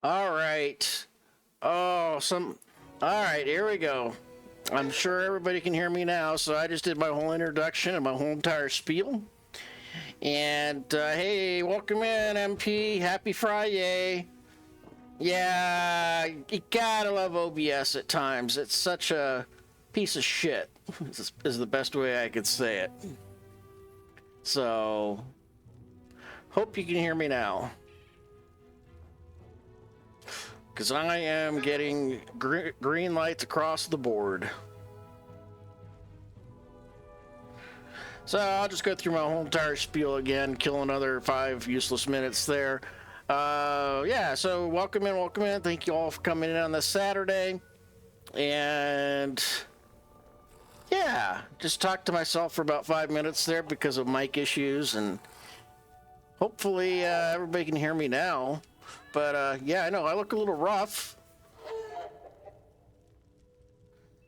All right. Oh, All right, here we go. I'm sure everybody can hear me now, so I just did my whole introduction and my whole entire spiel. And hey, welcome in, MP. Happy Friday. Yeah, you gotta love OBS at times. It's such a piece of shit, is the best way I could say it. So, hope you can hear me now. Because I am getting green lights across the board. So I'll just go through my whole entire spiel again, kill another 5 useless minutes there. Yeah, so welcome in. Thank you all for coming in on this Saturday. And yeah, just talked to myself for about 5 minutes there because of mic issues, and hopefully everybody can hear me now. But yeah, I know I look a little rough.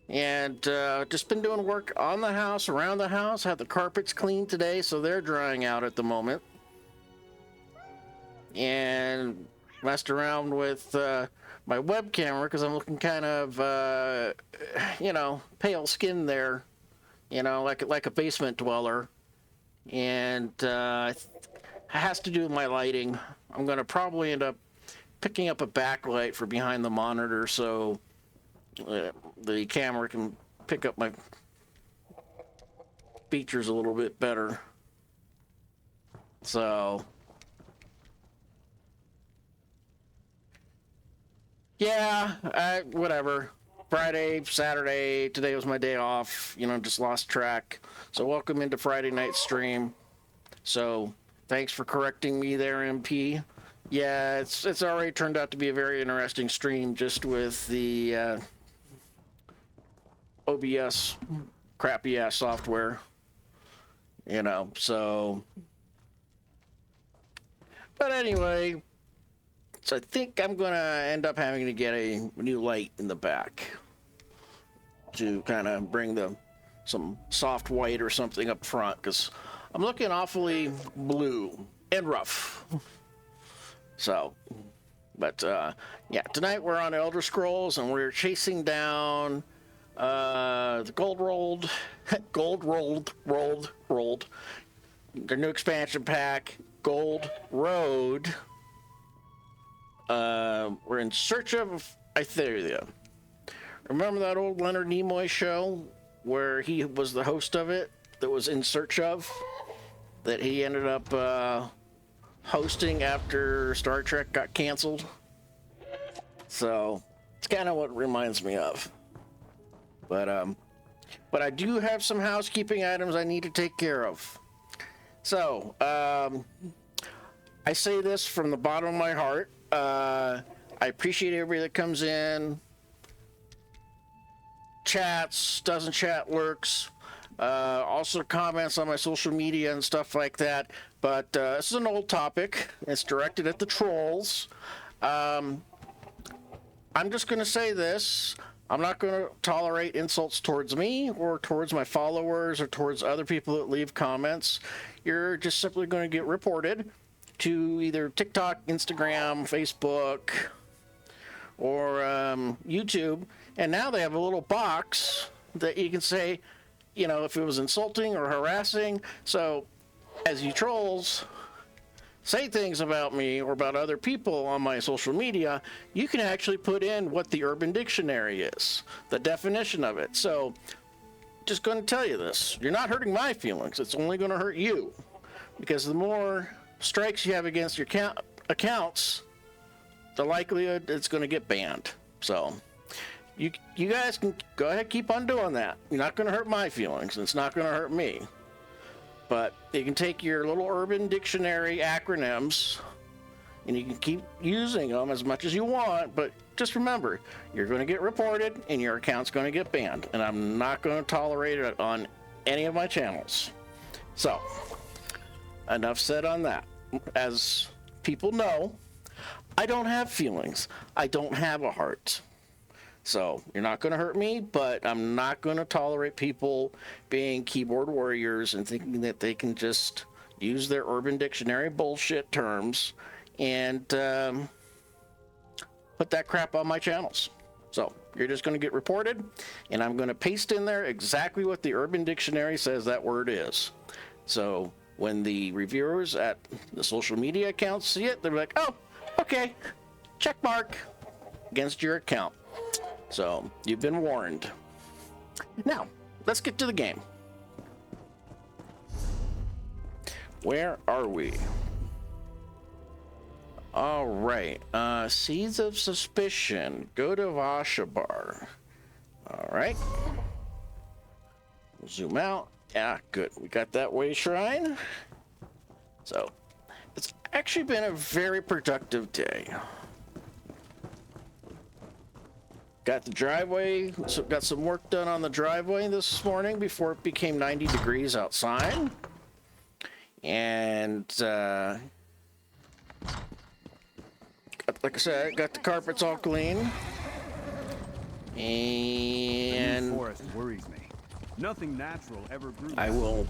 And just been doing work on the house, around the house. Had the carpets cleaned today, so they're drying out at the moment. And messed around with my web camera because I'm looking kind of, pale skin there, like a basement dweller. And it has to do with my lighting. I'm going to probably end up picking up a backlight for behind the monitor so the camera can pick up my features a little bit better. So yeah, whatever. Friday, Saturday, today was my day off, just lost track. So welcome into Friday night stream. So thanks for correcting me there, MP. Yeah, it's already turned out to be a very interesting stream just with the OBS crappy ass software, so. But anyway, so I think I'm gonna end up having to get a new light in the back to kind of bring some soft white or something up front, because I'm looking awfully blue and rough. So, but yeah, tonight we're on Elder Scrolls and we're chasing down the gold rolled, their new expansion pack, Gold Road. We're in search of Ithelia. Remember that old Leonard Nimoy show where he was the host of it, that was In Search of, that he ended up hosting after Star Trek got canceled? So it's kind of what it reminds me of. But I do have some housekeeping items I need to take care of. So I say this from the bottom of my heart. I appreciate everybody that comes in, chats, doesn't chat, lurks, also comments on my social media and stuff like that. But this is an old topic. It's directed at the trolls. I'm just going to say this. I'm not going to tolerate insults towards me or towards my followers or towards other people that leave comments. You're just simply going to get reported to either TikTok, Instagram, Facebook, or YouTube. And now they have a little box that you can say, if it was insulting or harassing. So as you trolls say things about me or about other people on my social media, you can actually put in what the Urban Dictionary is, the definition of it. So just going to tell you this. You're not hurting my feelings. It's only going to hurt you. Because the more strikes you have against your accounts, the likelihood it's going to get banned. So you guys can go ahead, keep on doing that. You're not going to hurt my feelings. And it's not going to hurt me. But you can take your little Urban Dictionary acronyms and you can keep using them as much as you want, but just remember, you're going to get reported and your account's going to get banned, and I'm not going to tolerate it on any of my channels. So, enough said on that. As people know, I don't have feelings. I don't have a heart. So you're not going to hurt me, but I'm not going to tolerate people being keyboard warriors and thinking that they can just use their Urban Dictionary bullshit terms and put that crap on my channels. So you're just going to get reported, and I'm going to paste in there exactly what the Urban Dictionary says that word is. So when the reviewers at the social media accounts see it, they're like, oh, okay, check mark against your account. So you've been warned. Now, let's get to the game. Where are we? All right, Seeds of Suspicion. Go to Vashabar. All right. Zoom out. Yeah, good. We got that way shrine. So, it's actually been a very productive day. Got the driveway, so got some work done on the driveway this morning before it became 90 degrees outside. And, like I said, got the carpets all clean. And the forest worries me. Nothing natural ever grew. I will,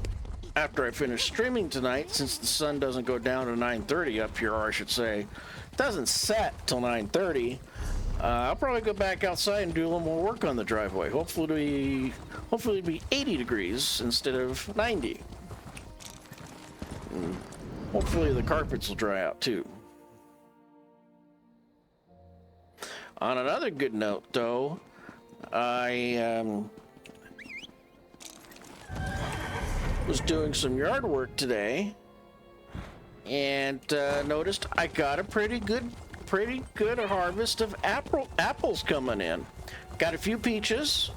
after I finish streaming tonight, since the sun doesn't go down to 9:30 up here, or I should say, it doesn't set till 9:30. I'll probably go back outside and do a little more work on the driveway. Hopefully it'll be 80 degrees instead of 90. And hopefully the carpets will dry out too. On another good note, though, I was doing some yard work today and noticed I got a pretty good harvest of apples coming in. Got a few peaches,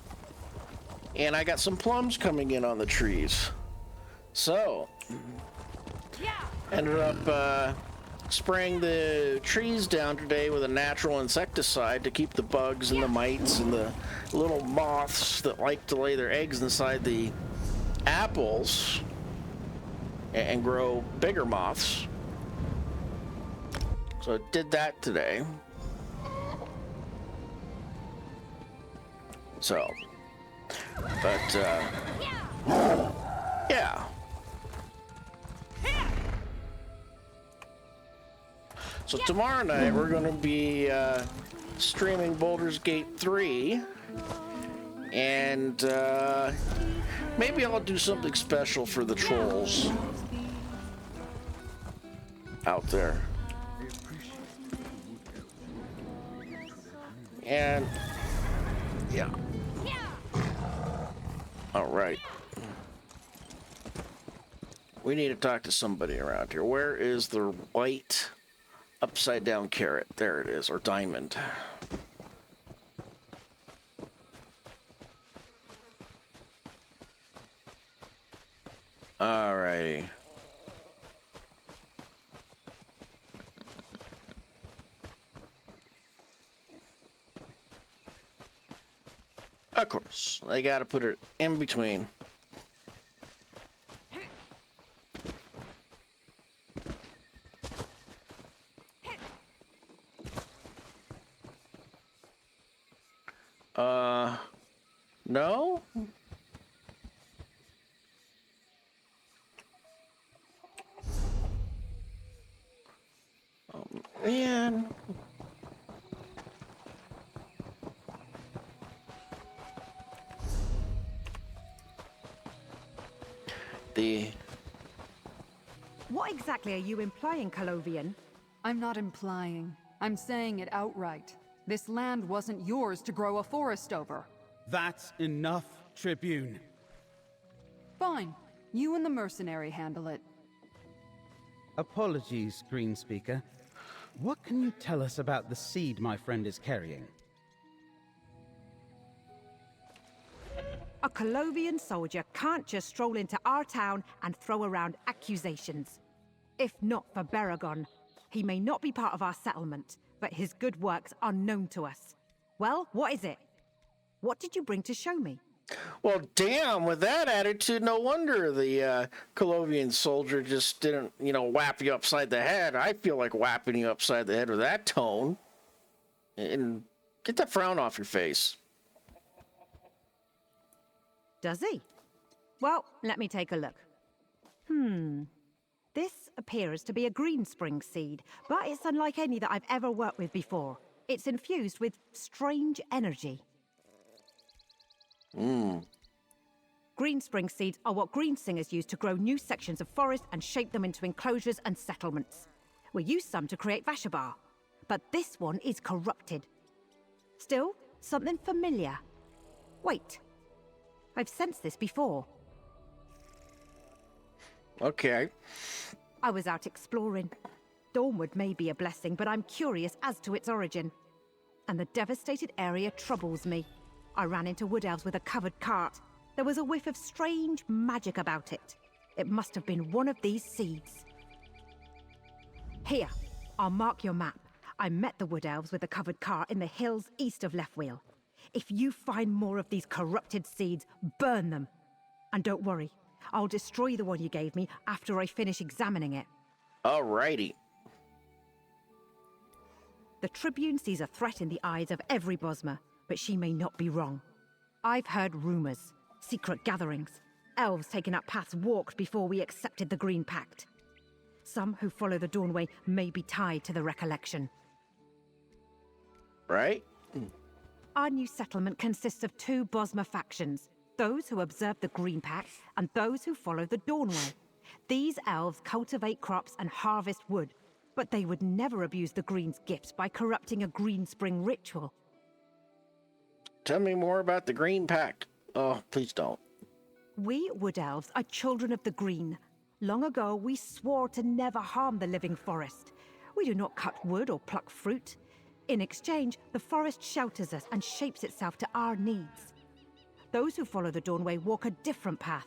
and I got some plums coming in on the trees. So, ended up spraying the trees down today with a natural insecticide to keep the bugs and the mites and the little moths that like to lay their eggs inside the apples and grow bigger moths. So I did that today. So, but yeah. So tomorrow night we're going to be streaming Baldur's Gate 3, and maybe I'll do something special for the trolls out there. And yeah. All right. We need to talk to somebody around here. Where is the white upside down carrot? There it is, or diamond. Alrighty. Of course, they gotta put it in between. No? Oh, man. What exactly are you implying, Colovian? I'm not implying. I'm saying it outright. This land wasn't yours to grow a forest over. That's enough, Tribune. Fine. You and the mercenary handle it. Apologies, Greenspeaker. What can you tell us about the seed my friend is carrying? A Colovian soldier can't just stroll into our town and throw around accusations. If not for Baragon, he may not be part of our settlement, but his good works are known to us. Well, what is it? What did you bring to show me? Well, damn, with that attitude, no wonder the Colovian soldier just didn't, whap you upside the head. I feel like whapping you upside the head with that tone. And get that frown off your face. Does he? Well, let me take a look. This appears to be a green spring seed, but it's unlike any that I've ever worked with before. It's infused with strange energy. Greenspring seeds are what green singers use to grow new sections of forest and shape them into enclosures and settlements. We use some to create Vashabar, but this one is corrupted. Still, something familiar. Wait, I've sensed this before. Okay. I was out exploring. Dawnwood may be a blessing, but I'm curious as to its origin. And the devastated area troubles me. I ran into wood elves with a covered cart. There was a whiff of strange magic about it. It must have been one of these seeds. Here, I'll mark your map. I met the wood elves with a covered cart in the hills east of Leftwheel. If you find more of these corrupted seeds, burn them. And don't worry, I'll destroy the one you gave me after I finish examining it. Alrighty. The Tribune sees a threat in the eyes of every Bosmer, but she may not be wrong. I've heard rumors, secret gatherings, elves taking up paths walked before we accepted the Green Pact. Some who follow the Dawnway may be tied to the recollection. Right? Our new settlement consists of two Bosmer factions, those who observe the Green Pact and those who follow the Dawnway. These elves cultivate crops and harvest wood, but they would never abuse the Green's gifts by corrupting a Greenspring ritual. Tell me more about the Green Pact. Oh, please don't. We Wood Elves are children of the Green. Long ago, we swore to never harm the living forest. We do not cut wood or pluck fruit. In exchange, the forest shelters us and shapes itself to our needs. Those who follow the Dawnway walk a different path.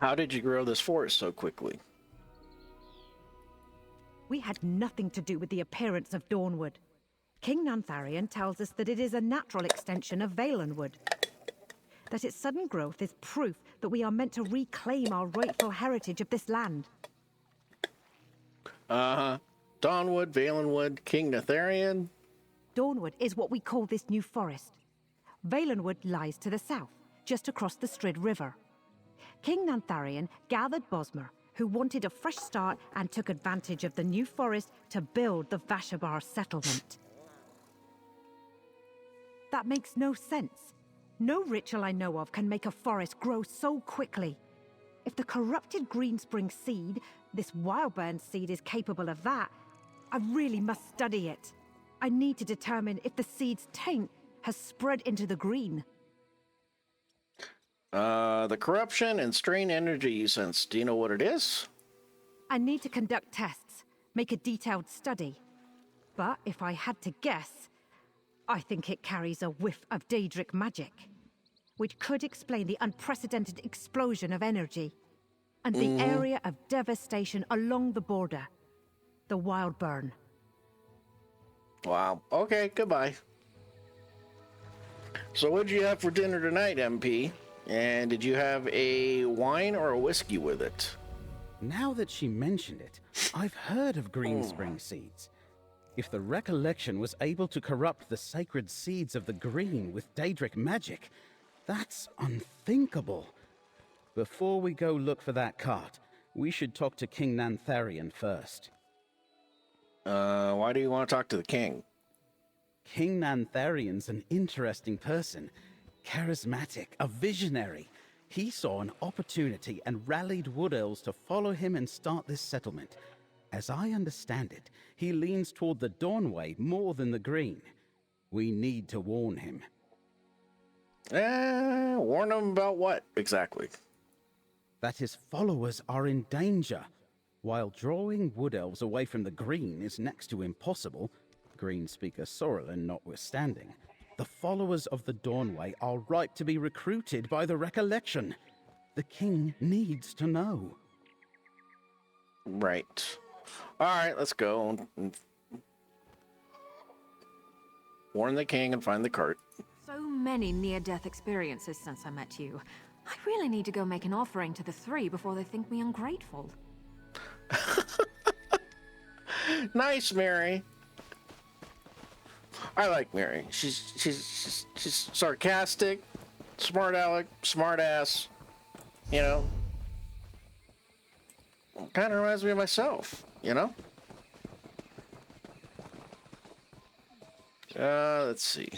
How did you grow this forest so quickly? We had nothing to do with the appearance of Dawnwood. King Nantharian tells us that it is a natural extension of Valenwood. That its sudden growth is proof that we are meant to reclaim our rightful heritage of this land. Dawnwood, Valenwood, King Nantharian. Dawnwood is what we call this new forest. Valenwood lies to the south, just across the Strid River. King Nantharian gathered Bosmer, who wanted a fresh start and took advantage of the new forest to build the Vashabar settlement. That makes no sense. No ritual I know of can make a forest grow so quickly. If the corrupted Greenspring seed, this Wildburn seed, is capable of that, I really must study it. I need to determine if the seed's taint has spread into the green. The corruption and strain energy you sense. Do you know what it is? I need to conduct tests, make a detailed study. But if I had to guess, I think it carries a whiff of Daedric magic, which could explain the unprecedented explosion of energy and the area of devastation along the border, the Wildburn. Wow. Okay, goodbye. So what'd you have for dinner tonight, MP? And did you have a wine or a whiskey with it? Now that she mentioned it, I've heard of Greenspring seeds. If the recollection was able to corrupt the sacred seeds of the green with Daedric magic, that's unthinkable. Before we go look for that cart, we should talk to King Nantharian first. Why do you want to talk to the king? King Nantharian's an interesting person. Charismatic, a visionary. He saw an opportunity and rallied wood elves to follow him and start this settlement. As I understand it, he leans toward the Dawnway more than the Green. We need to warn him. Warn him about what, exactly? That his followers are in danger. While drawing wood elves away from the Green is next to impossible, Green speaker Sorrelin notwithstanding, the followers of the Dawnway are ripe to be recruited by the recollection. The king needs to know. Right. All right, let's go. Warn the king and find the cart. So many near-death experiences since I met you. I really need to go make an offering to the three before they think me ungrateful. Nice, Mary. I like Mary. She's sarcastic, Smart aleck, smart ass, you know. Kind of reminds me of myself, you know. Let's see.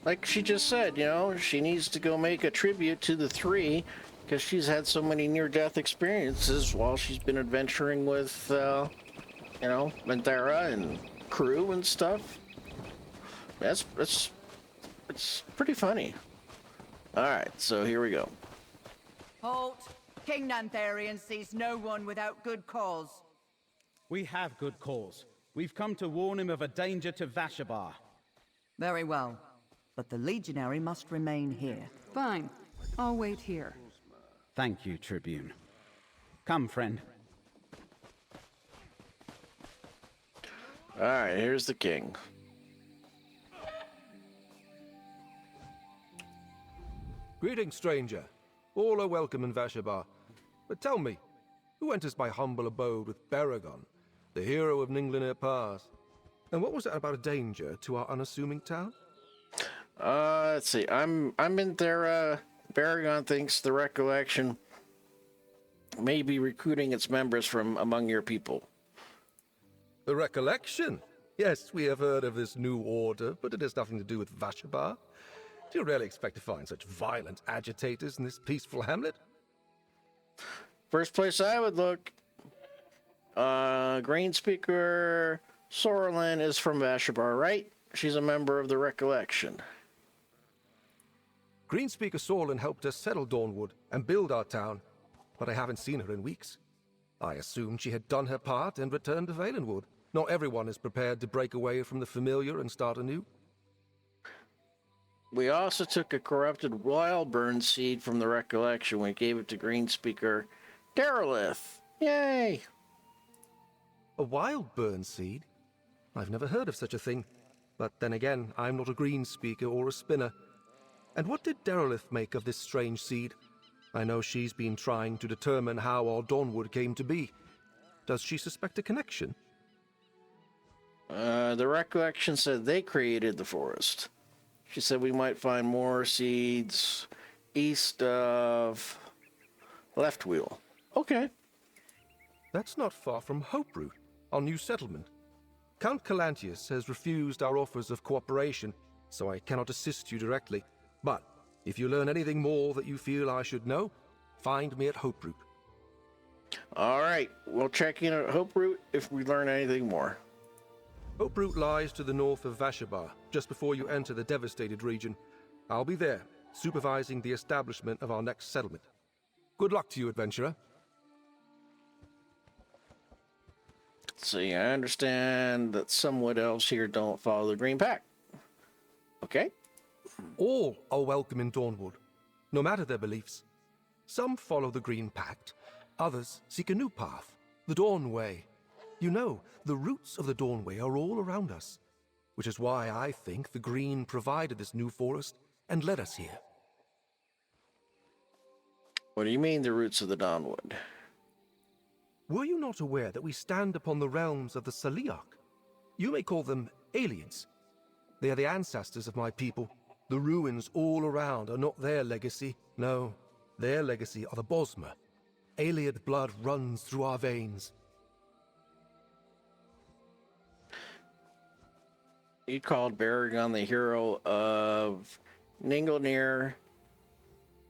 Like she just said, you know, she needs to go make a tribute to the three because she's had so many near-death experiences while she's been adventuring with, you know, Manthera and crew and stuff. It's pretty funny. All right, so here we go. Halt! King Nantharian sees no one without good cause. We have good cause. We've come to warn him of a danger to Vashabar. Very well. But the legionary must remain here. Fine. I'll wait here. Thank you, Tribune. Come, friend. All right, here's the king. Greetings, stranger. All are welcome in Vashabar. But tell me, who enters my humble abode with Baragon, the hero of Ninglinir Pass? And what was that about a danger to our unassuming town? Let's see. I'm in there. Baragon thinks the Recollection may be recruiting its members from among your people. The Recollection? Yes, we have heard of this new order, but it has nothing to do with Vashabar. Do you really expect to find such violent agitators in this peaceful hamlet? First place I would look, Greenspeaker Sorlin is from Vashabar, right? She's a member of the Recollection. Greenspeaker Sorlin helped us settle Dawnwood and build our town, but I haven't seen her in weeks. I assumed she had done her part and returned to Valenwood. Not everyone is prepared to break away from the familiar and start anew. We also took a corrupted Wildburn seed from the Recollection. We gave it to Greenspeaker Derelith. Yay! A wild burn seed? I've never heard of such a thing. But then again, I'm not a Greenspeaker or a spinner. And what did Derelith make of this strange seed? I know she's been trying to determine how our Dawnwood came to be. Does she suspect a connection? The Recollection said they created the forest. She said we might find more seeds east of Left Wheel. Okay. That's not far from Hoperoot, our new settlement. Count Calantius has refused our offers of cooperation, so I cannot assist you directly. But if you learn anything more that you feel I should know, find me at Hoperoot. All right. We'll check in at Hoperoot if we learn anything more. Hoperoot lies to the north of Vashabar, just before you enter the devastated region. I'll be there, supervising the establishment of our next settlement. Good luck to you, adventurer. See, I understand that some Wood Elves here don't follow the Green Pact. Okay. All are welcome in Dawnwood, no matter their beliefs. Some follow the Green Pact, others seek a new path, the Dawn Way. You know, the roots of the Dawn Way are all around us, which is why I think the Green provided this new forest and led us here. What do you mean, the roots of the Dawnwood? Were you not aware that we stand upon the realms of the Saliak? You may call them aliens. They are the ancestors of my people. The ruins all around are not their legacy. No, their legacy are the Bosmer. Ayleid blood runs through our veins. You called Baragon the hero of Ninglinir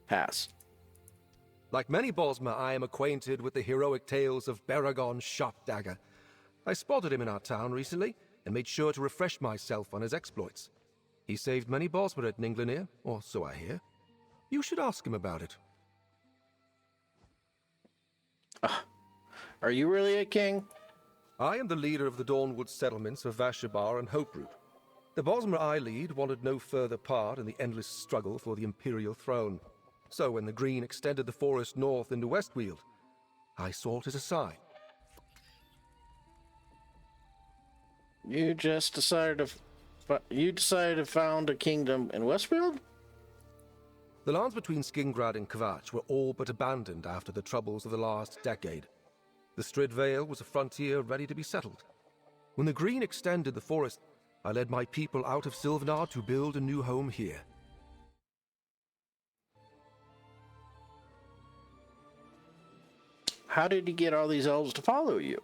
Pass. Like many Bosmer, I am acquainted with the heroic tales of Baragon Sharpdagger. I spotted him in our town recently and made sure to refresh myself on his exploits. He saved many Bosmer at Ninglinir, or so I hear. You should ask him about it. Are you really a king? I am the leader of the Dawnwood settlements of Vashabar and Hoperoot. The Bosmer I lead wanted no further part in the endless struggle for the Imperial throne. So when the Green extended the forest north into Westweald, I sought it aside. You just decided to found a kingdom in Westfield? The lands between Skingrad and Kvatch were all but abandoned after the troubles of the last decade. The Strid Vale was a frontier ready to be settled. When the Green extended the forest, I led my people out of Sylvanar to build a new home here. How did you get all these elves to follow you?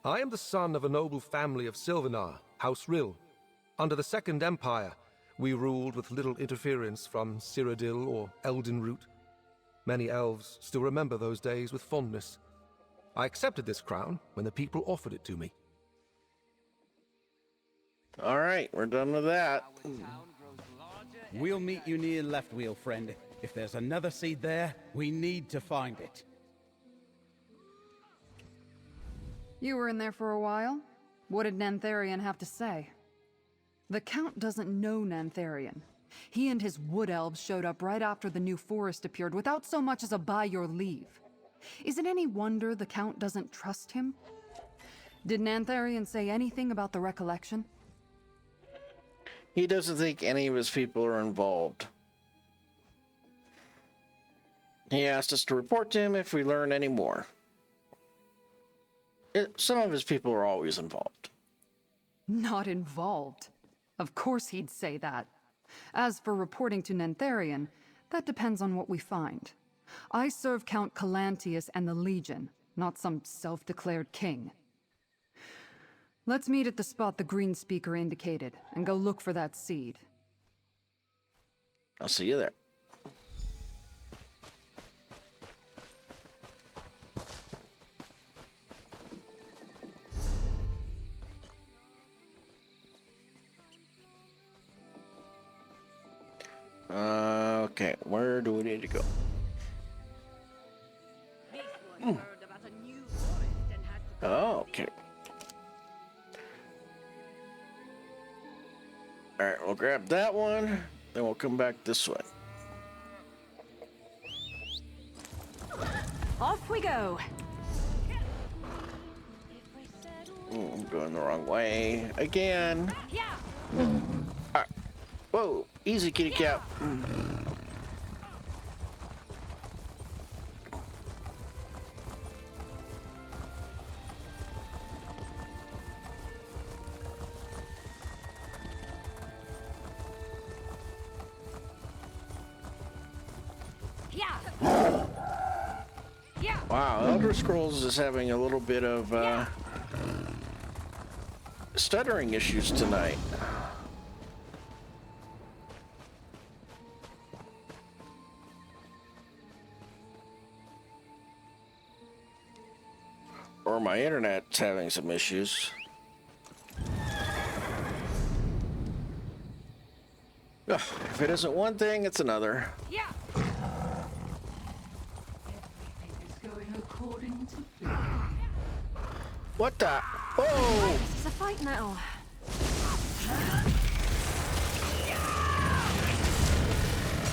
I am the son of a noble family of Sylvanar, House Rill. Under the Second Empire, we ruled with little interference from Cyrodiil or Eldenroot. Many elves still remember those days with fondness. I accepted this crown when the people offered it to me. All right, we're done with that. We'll meet you near Left Wheel, friend. If there's another seed there, we need to find it. You were in there for a while? What did Nantharian have to say? The Count doesn't know Nantharian. He and his wood elves showed up right after the new forest appeared without so much as a by your leave. Is it any wonder the Count doesn't trust him? Did Nantharian say anything about the recollection? He doesn't think any of his people are involved. He asked us to report to him if we learn any more. Some of his people are always involved. Not involved. Of course he'd say that. As for reporting to Nantharian, that depends on what we find. I serve Count Calantius and the Legion, not some self-declared king. Let's meet at the spot the Green Speaker indicated, and go look for that seed. I'll see you there. Okay, where do we need to go? Oh, okay. All right, we'll grab that one, then we'll come back this way. Off we go. Ooh, I'm going the wrong way again. Yeah. All right. Whoa, easy, kitty cat. Wow, Elder Scrolls is having a little bit of stuttering issues tonight. Or my internet's having some issues. Ugh, if it isn't one thing, it's another. Yeah. What the? Oh! This is a fight now.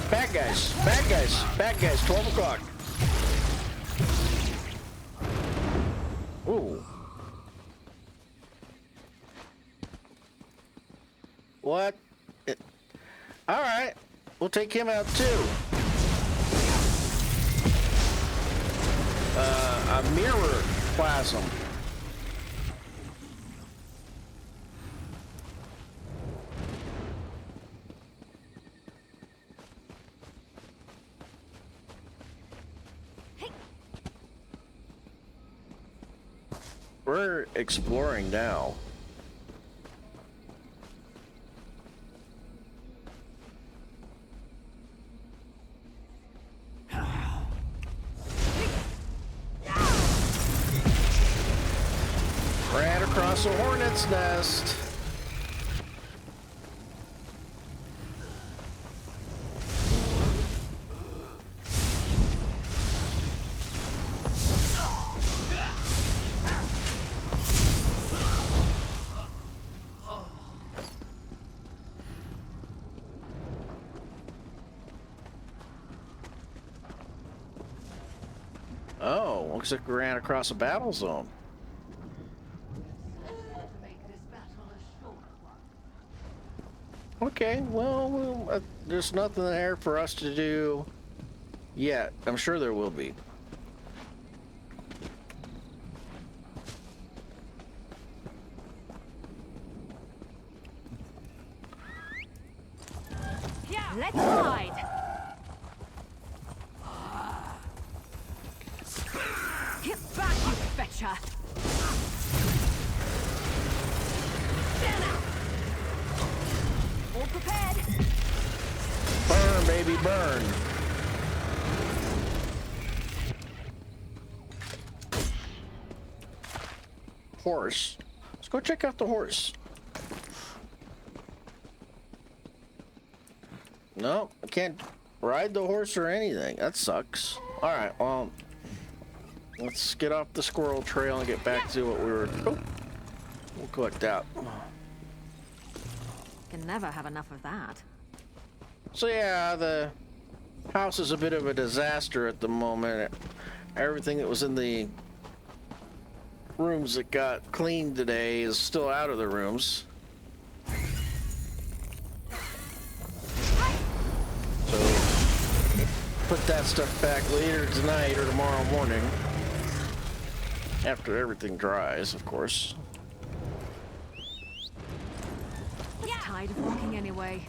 Bad guys, bad guys, bad guys, 12 o'clock. Ooh. What? All right, we'll take him out too. A mirror plasm. We're exploring now. Ran across a hornet's nest. Oh, looks like we ran across a battle zone. Okay, well, there's nothing there for us to do yet. I'm sure there will be. Let's ride! Get back, you fetcher! All prepared! Burn, baby, burn! Horse. Let's go check out the horse. No, I can't ride the horse or anything. That sucks. Alright, well, let's get off the squirrel trail and get back to what we were... Oh, we'll collect that. Can never have enough of that. So yeah, the house is a bit of a disaster at the moment. Everything that was in the rooms that got cleaned today is still out of the rooms. So put that stuff back later tonight or tomorrow morning. After everything dries, of course. Tired of walking anyway.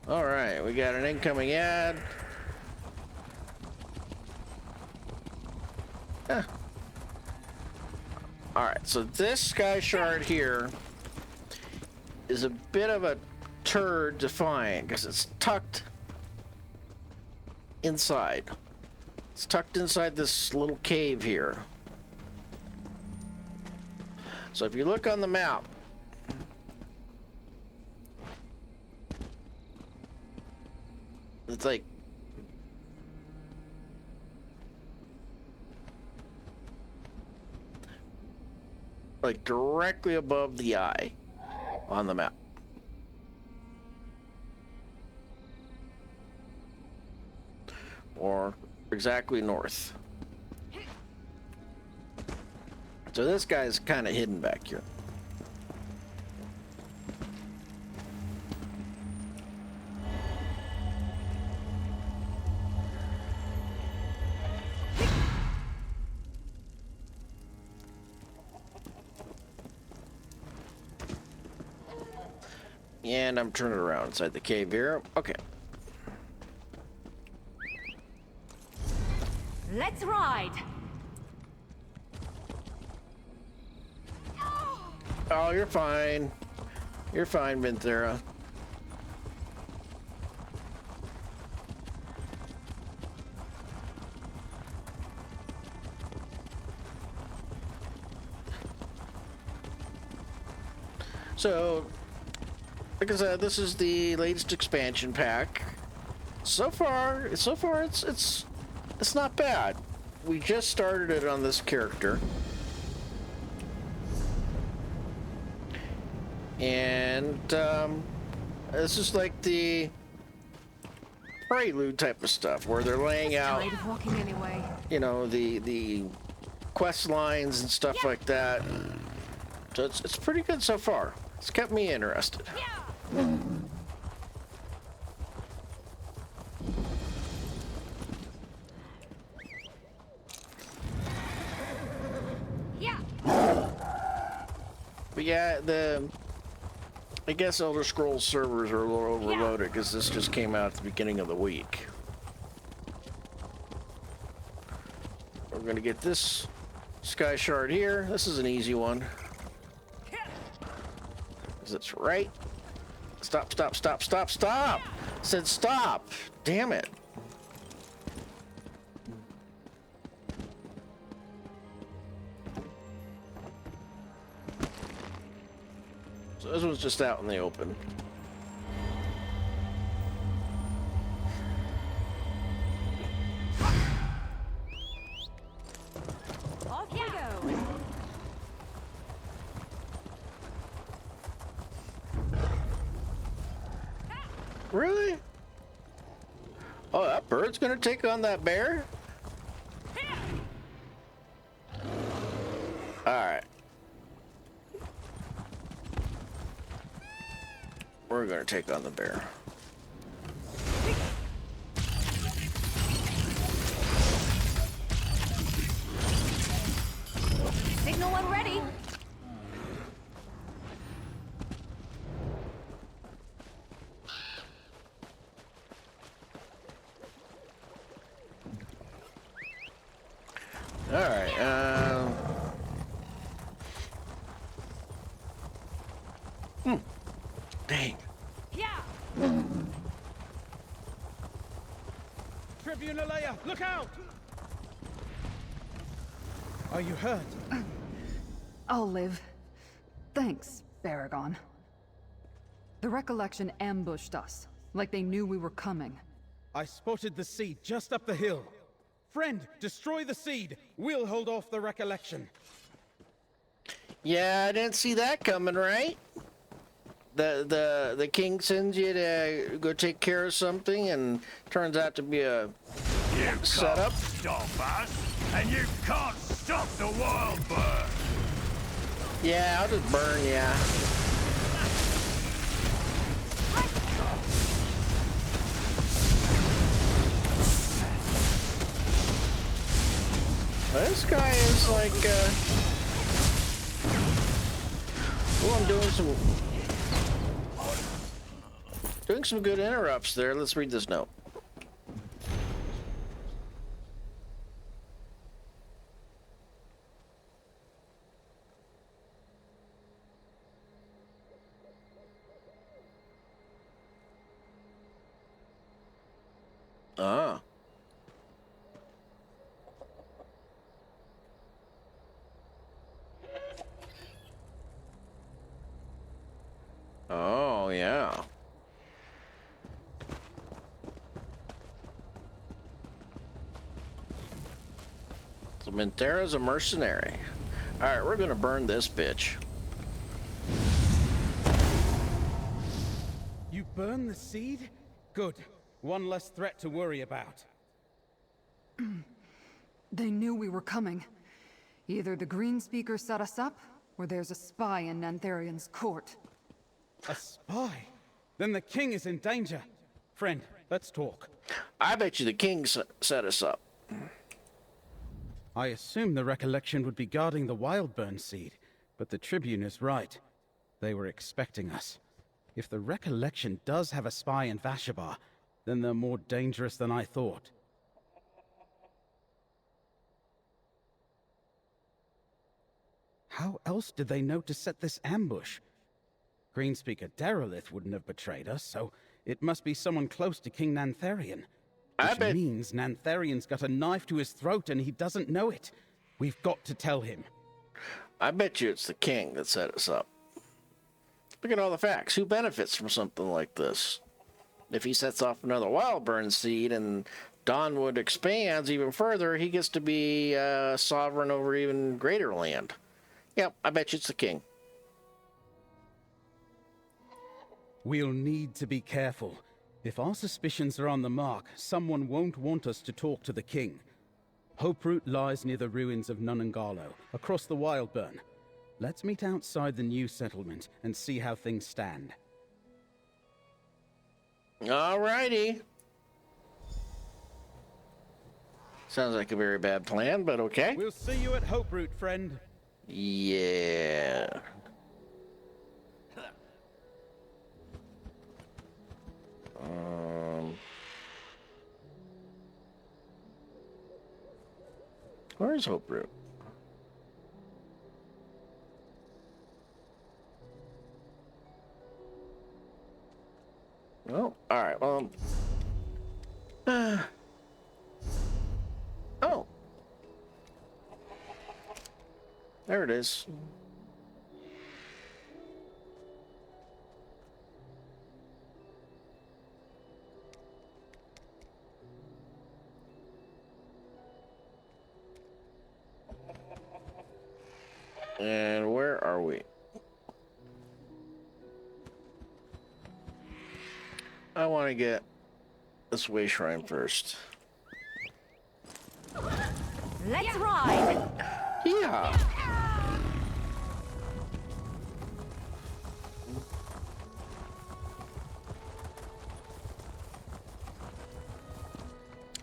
All right, we got an incoming ad. Huh. All right, so this sky shard here is a bit of a turd to find because it's tucked inside. It's tucked inside this little cave here. So if you look on the map, it's like directly above the eye on the map. Or exactly north. So this guy's kind of hidden back here. And I'm turning around inside the cave here. Okay. Let's ride! Oh, you're fine. You're fine, Minthera. So, like I said, this is the latest expansion pack. So far, it's not bad. We just started it on this character. And this is like the prelude type of stuff where they're laying out, Tired of walking anyway. you know, the quest lines and stuff like that. So it's pretty good so far. It's kept me interested. But yeah, I guess Elder Scrolls servers are a little overloaded because this just came out at the beginning of the week. We're gonna get this sky shard here. This is an easy one. Because it's right. Stop, stop, stop, stop, stop! I said stop! Damn it. So this one's just out in the open. Off we go! Really? Oh, that bird's gonna take on that bear? Alright. We're gonna take on the bear. Signal when ready. All right. Dang. Yeah. Tribune Ithelia, look out! Are you hurt? I'll live. Thanks, Baragon. The Recollection ambushed us, like they knew we were coming. I spotted the seed just up the hill. Friend, destroy the seed. We'll hold off the Recollection. Yeah, I didn't see that coming, right? The king sends you to go take care of something, and turns out to be a setup. Stop us, and you can't stop the wild bird. Yeah, I'll just burn ya. This guy is like, oh, I'm doing some good interrupts there. Let's read this note. Ah. Oh, yeah. So Minthara's a mercenary. Alright, we're gonna burn this bitch. You burn the seed? Good. One less threat to worry about. They knew we were coming. Either the Green Speaker set us up, or there's a spy in Nantharian's court. A spy? Then the king is in danger. Friend, let's talk. I bet you the king set us up. I assumed the Recollection would be guarding the Wildburn seed, but the Tribune is right. They were expecting us. If the Recollection does have a spy in Vashabar, then they're more dangerous than I thought. How else did they know to set this ambush? Greenspeaker Derelith wouldn't have betrayed us, so it must be someone close to King Nantharian. Which means Nantharian's got a knife to his throat and he doesn't know it. We've got to tell him. I bet you it's the king that set us up. Look at all the facts. Who benefits from something like this? If he sets off another Wildburn seed and Dawnwood expands even further, he gets to be sovereign over even greater land. Yep, I bet you it's the king. We'll need to be careful. If our suspicions are on the mark, someone won't want us to talk to the king. Hoperoot lies near the ruins of Nunangalo, across the Wildburn. Let's meet outside the new settlement and see how things stand. Alrighty. Sounds like a very bad plan, but okay. We'll see you at Hoperoot, friend. Yeah. Where's Hoperoot? Oh, all right. Well, oh, there it is. And where are we? I want to get this way shrine first. Let's ride. Yeah.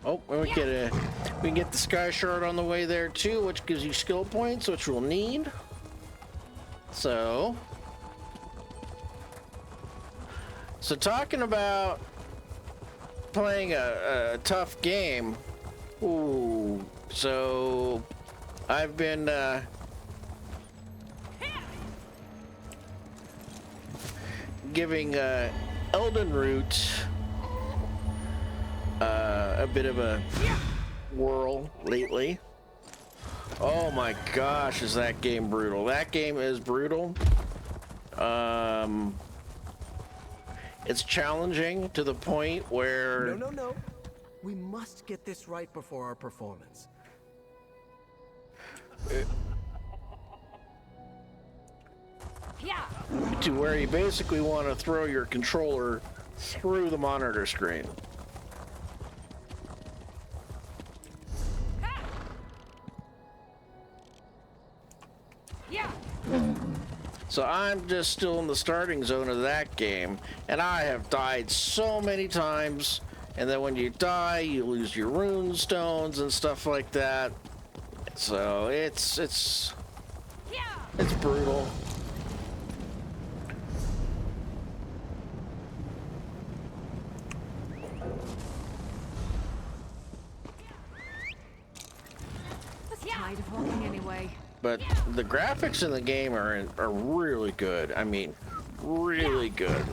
Oh, and we can get the sky shard on the way there too, which gives you skill points, which we'll need. So talking about playing a tough game. Ooh, so I've been giving Elden Root a bit of a whirl lately. Oh my gosh, is that game brutal? That game is brutal. It's challenging to the point where... No. We must get this right before our performance. To where you basically want to throw your controller through the monitor screen. So I'm just still in the starting zone of that game, and I have died so many times, and then when you die, you lose your rune stones and stuff like that. So it's brutal. Tired of walking anyway. But the graphics in the game are really good. I mean, really good.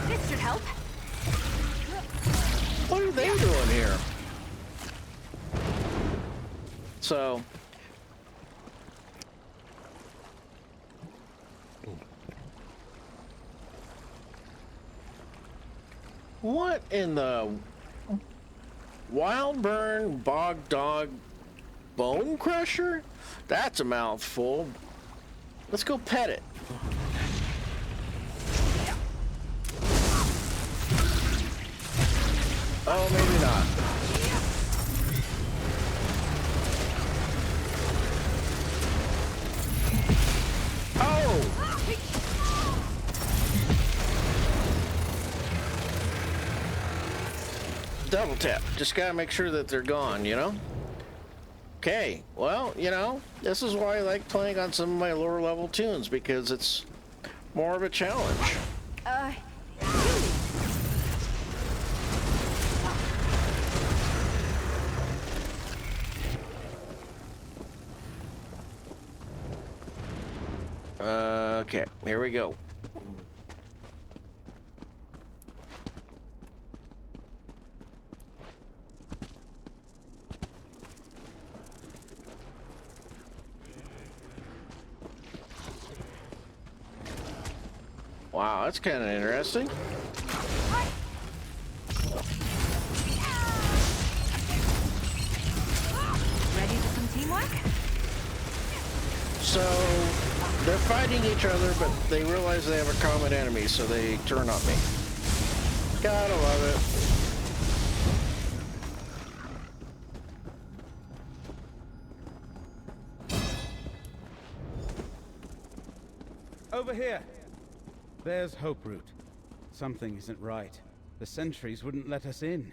This should help. What are they doing here? So... what in the Wildburn Bog Dog Bone Crusher? That's a mouthful. Let's go pet it. Oh, maybe not. Oh! Double tap. Just gotta make sure that they're gone, you know? Okay, well, you know, this is why I like playing on some of my lower level tunes, because it's more of a challenge. Okay, here we go. Wow, that's kind of interesting. Ready for some teamwork? So, they're fighting each other, but they realize they have a common enemy, so they turn on me. Gotta love it. Over here. There's Hoperoot. Something isn't right. The sentries wouldn't let us in.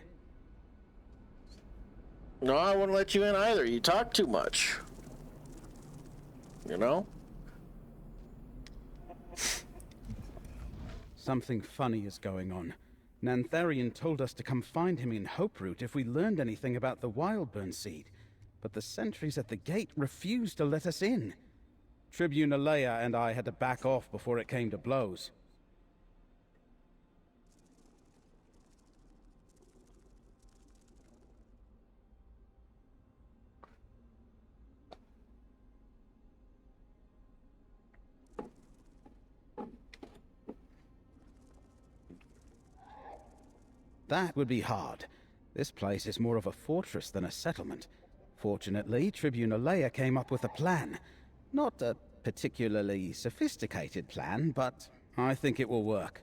No, I wouldn't let you in either. You talk too much. You know? Something funny is going on. Nantharian told us to come find him in Hoperoot if we learned anything about the Wildburn seed, but the sentries at the gate refused to let us in. Tribune Ithelia and I had to back off before it came to blows. That would be hard. This place is more of a fortress than a settlement. Fortunately, Tribune Ithelia came up with a plan. Not a particularly sophisticated plan, but I think it will work.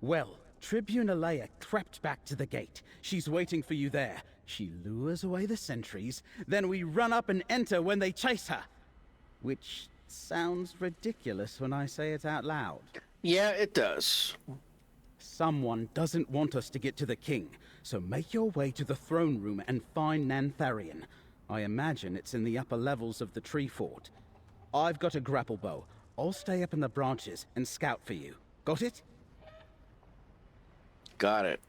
Well, Tribune Alea crept back to the gate. She's waiting for you there. She lures away the sentries, then we run up and enter when they chase her. Which sounds ridiculous when I say it out loud. Yeah, it does. Someone doesn't want us to get to the king, so make your way to the throne room and find Nantharian. I imagine it's in the upper levels of the tree fort. I've got a grapple bow. I'll stay up in the branches and scout for you. Got it? Got it.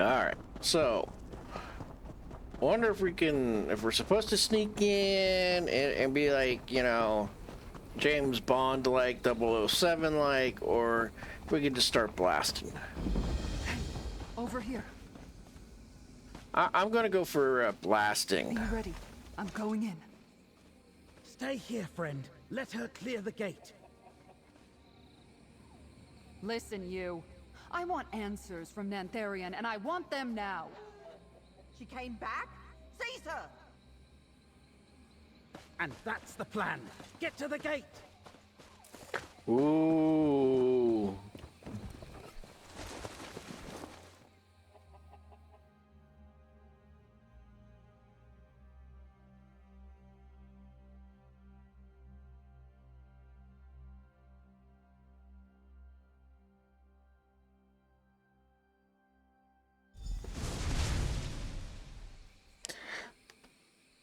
Alright, so I wonder if we're supposed to sneak in and be like, you know, James Bond like 007 like, or if we could just start blasting. Over here. I'm gonna go for blasting. Are you ready? I'm going in. Stay here, friend. Let her clear the gate. Listen, you. I want answers from Nantharian, and I want them now. She came back? Seize her! And that's the plan. Get to the gate. Ooh.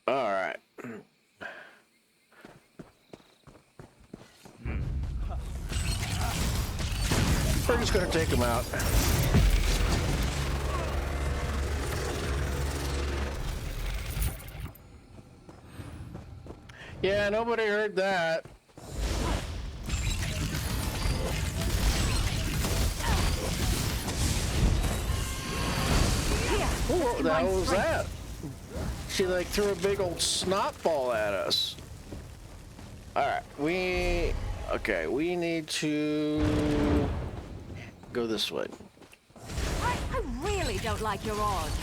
All right. We're just gonna take him out. Yeah, nobody heard that. What the hell was that? She like threw a big old snot ball at us. Alright, we need to go this way. I really don't like your odds.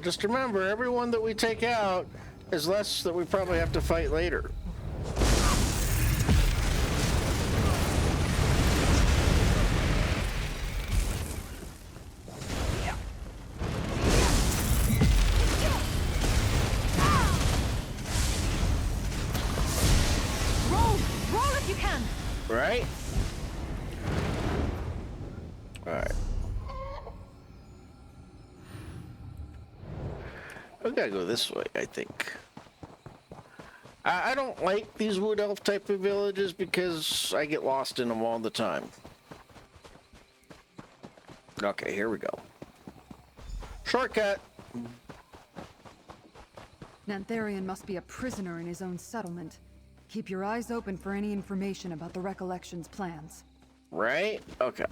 Just remember, everyone that we take out is less that we probably have to fight later. Roll if you can. Right? Alright. We gotta go this way, I think. I don't like these wood elf type of villages because I get lost in them all the time. Okay, here we go. Shortcut! Nantharian must be a prisoner in his own settlement. Keep your eyes open for any information about the Recollection's plans. Right? Okay.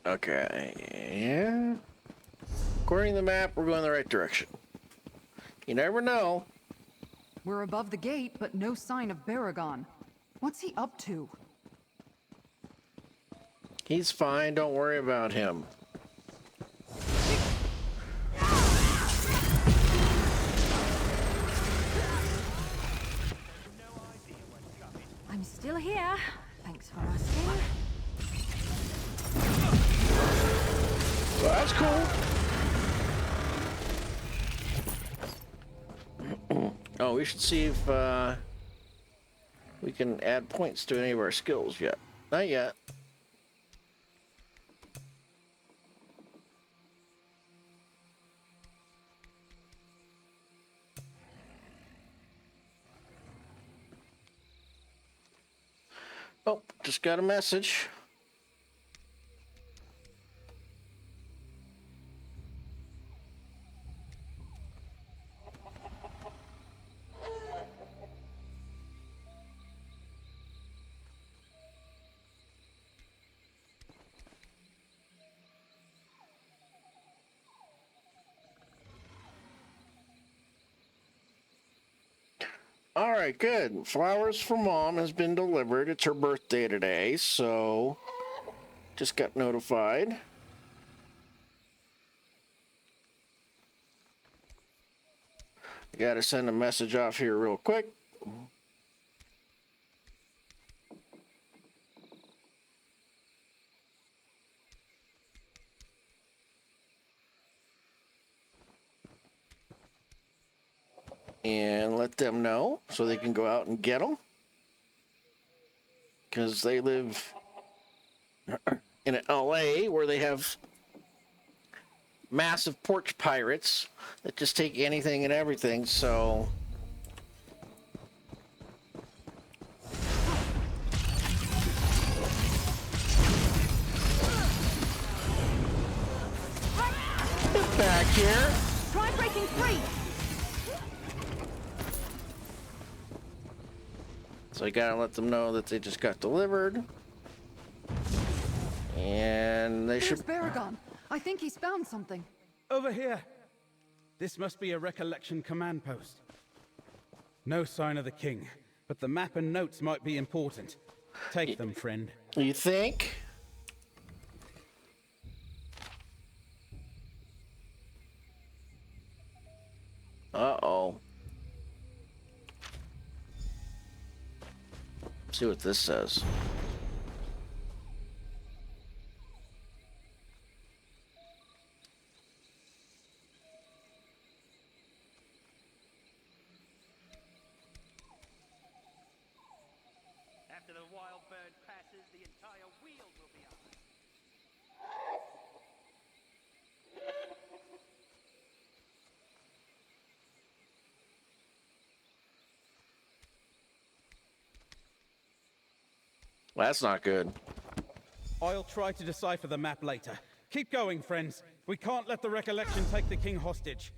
Okay, yeah. According to the map, we're going the right direction. You never know. We're above the gate, but no sign of Baragon. What's he up to? He's fine, don't worry about him. I'm still here. Thanks for asking. So that's cool. Oh, we should see if we can add points to any of our skills yet. Not yet. Oh, just got a message. All right, good. Flowers for Mom has been delivered. It's her birthday today, so just got notified. I gotta send a message off here real quick. And let them know so they can go out and get them. Because they live in LA where they have massive porch pirates that just take anything and everything, so... Get back here! Try breaking free! So I gotta let them know that they just got delivered. And they There's should... Baragon. I think he's found something. Over here. This must be a recollection command post. No sign of the king, but the map and notes might be important. Take them, friend. You think? Uh-oh. See what this says. After the wild bird passes, the entire wheel will be up. Well, that's not good. I'll try to decipher the map later. Keep going, friends. We can't let the recollection take the king hostage.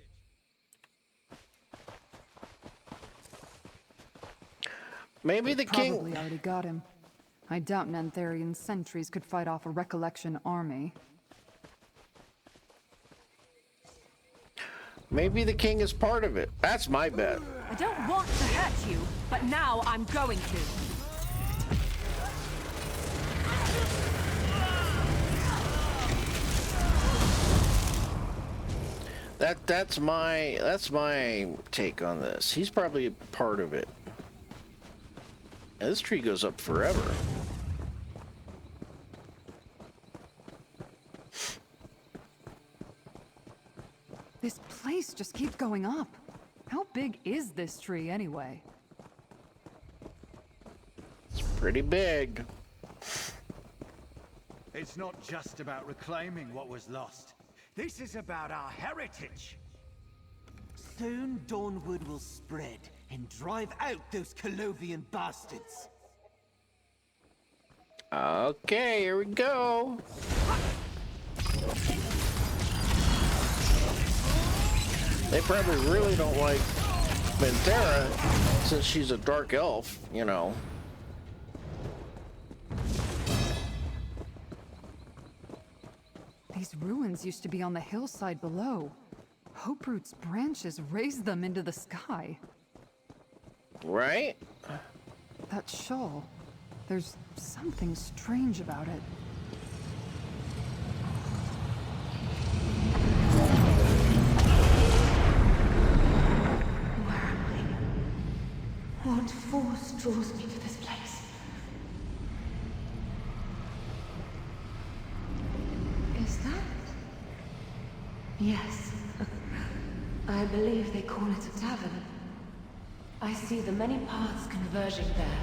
Maybe the king... Probably already got him. I doubt Nantharian sentries could fight off a recollection army. Maybe the king is part of it. That's my bet. I don't want to hurt you, but now I'm going to. That's my take on this. He's probably a part of it. And this tree goes up forever. This place just keeps going up. How big is this tree anyway? It's pretty big. It's not just about reclaiming what was lost. This is about our heritage. Soon Dawnwood will spread and drive out those Colovian bastards. Okay, here we go. They probably really don't like Mentera since she's a dark elf, you know. These ruins used to be on the hillside below. Hoperoot's branches raised them into the sky. Right? That shawl, there's something strange about it. Where am I? What force draws me to this place? Is that? Yes. I believe they call it a tavern. I see the many paths converging there.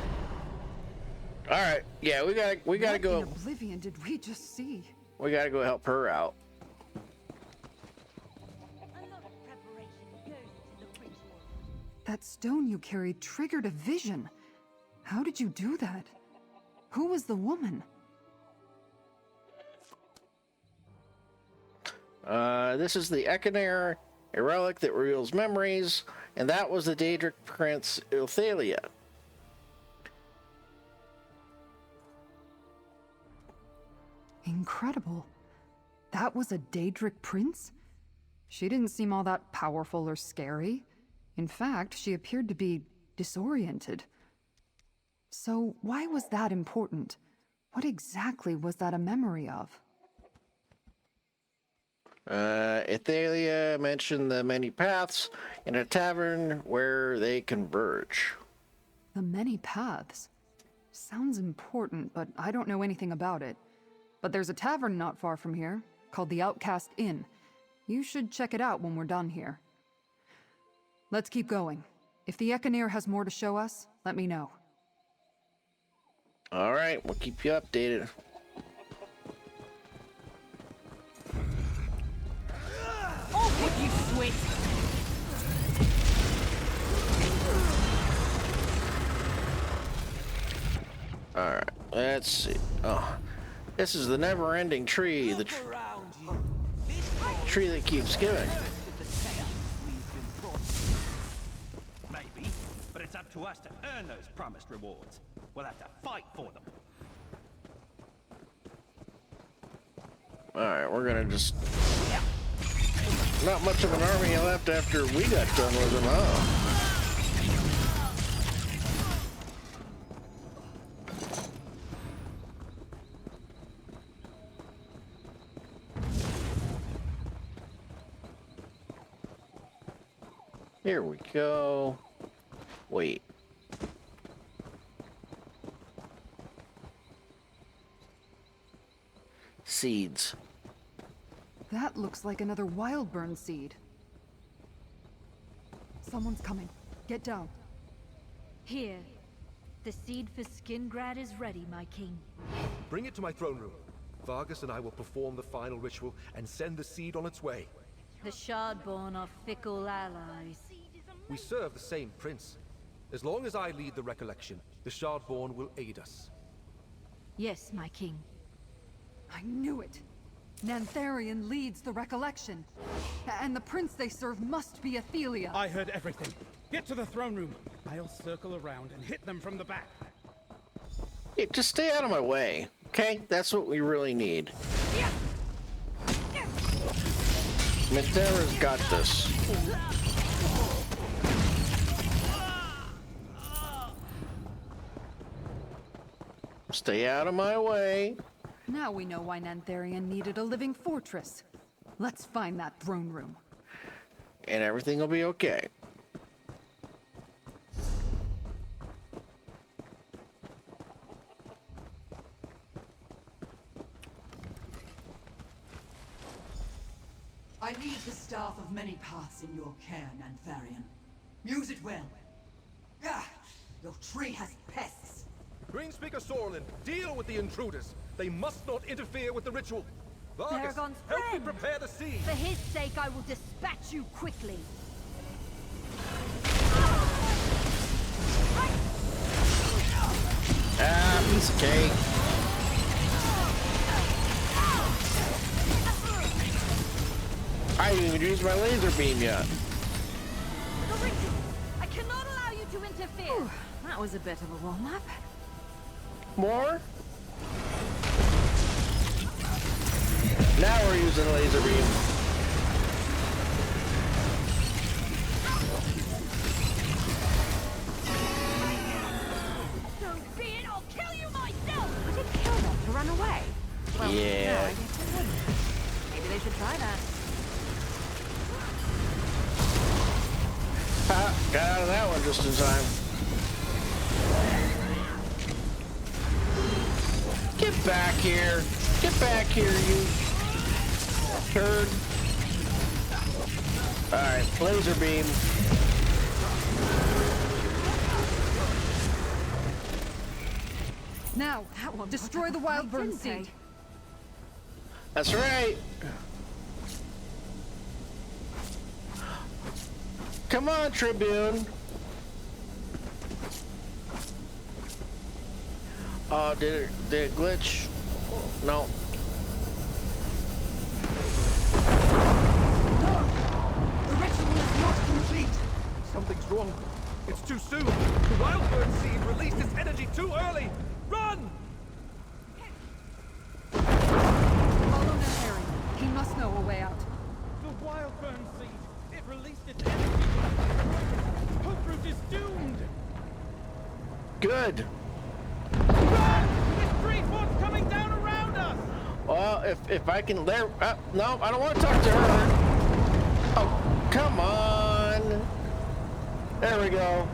All right. Yeah, we gotta What go. in oblivion did we just see? We gotta go help her out. That stone you carried triggered a vision. How did you do that? Who was the woman? This is the Echinair, a relic that reveals memories, and that was the Daedric Prince Ithelia. Incredible. That was a Daedric prince? She didn't seem all that powerful or scary. In fact, she appeared to be disoriented. So why was that important? What exactly was that a memory of? Ithelia mentioned the many paths in a tavern where they converge. The many paths. Sounds important, but I don't know anything about it. But there's a tavern not far from here, called the Outcast Inn. You should check it out when we're done here. Let's keep going. If the Ekaneer has more to show us, let me know. All right, we'll keep you updated. Oh, would you switch? All right, let's see. Oh, this is the never-ending tree. The tree that keeps giving. Maybe, but it's up to us to earn those promised rewards. We'll have to fight for them. All right, we're gonna just... Not much of an army left after we got done with them, huh? Here we go. Wait. Seeds. That looks like another wildburn seed. Someone's coming. Get down. Here. The seed for Skingrad is ready, my king. Bring it to my throne room. Vargas and I will perform the final ritual and send the seed on its way. The Shardborn are fickle allies. We serve the same prince. As long as I lead the recollection, the Shardborn will aid us. Yes, my king. I knew it. Nantharian leads the recollection. And the prince they serve must be Ithelia. I heard everything. Get to the throne room. I'll circle around and hit them from the back. Yeah, just stay out of my way, okay? That's what we really need. Medera's got this. Stay out of my way. Now we know why Nantharian needed a living fortress. Let's find that throne room. And everything will be okay. I leave the staff of many paths in your care, Nantharian. Use it well. Ah, your tree has pests. Greenspeaker Sorlin, deal with the intruders. They must not interfere with the ritual. Vargas, Paragon's help me friend. prepare the seed. For his sake, I will dispatch you quickly. Ah, piece of cake. I didn't even use my laser beam yet. I cannot allow you to interfere. That was a bit of a warm-up. More? Now we're using laser beam. So be it, I'll kill you myself! I didn't kill them to run away. Well, no, Yeah. I guess they wouldn't. Maybe they should try that. Ha, got out of that one just in time. Get back here. Get back here, you turd. Alright, laser beam. Now, destroy the wildburn didn't they? seed. That's right. Come on, Tribune. Oh, did it glitch? No. The ritual is not complete. Something's wrong. It's too soon. The wildbird seed released its energy too early. Run! Follow Nantharian. He must know a way out. The wildburn seed. It released its energy. Hope Root is doomed. Good. Run! This tree fort's coming down around us! Well, if I can there. No, I don't want to talk to her. Oh, come on. There we go.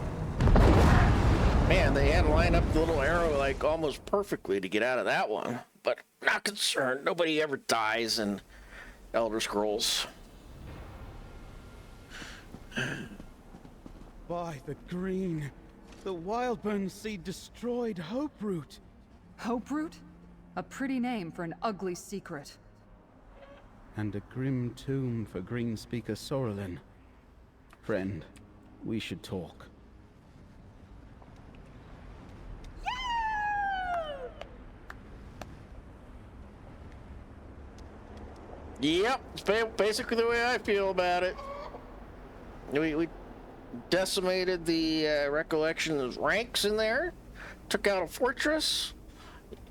Man, they had to line up the little arrow like almost perfectly to get out of that one. But not concerned. Nobody ever dies in Elder Scrolls. By the green, the Wildburn seed destroyed Hope Root. Hope Root? A pretty name for an ugly secret. And a grim tomb for Greenspeaker Sorrelin. Friend, we should talk. Yep, it's basically the way I feel about it. We decimated the Recollection's ranks in there, took out a fortress,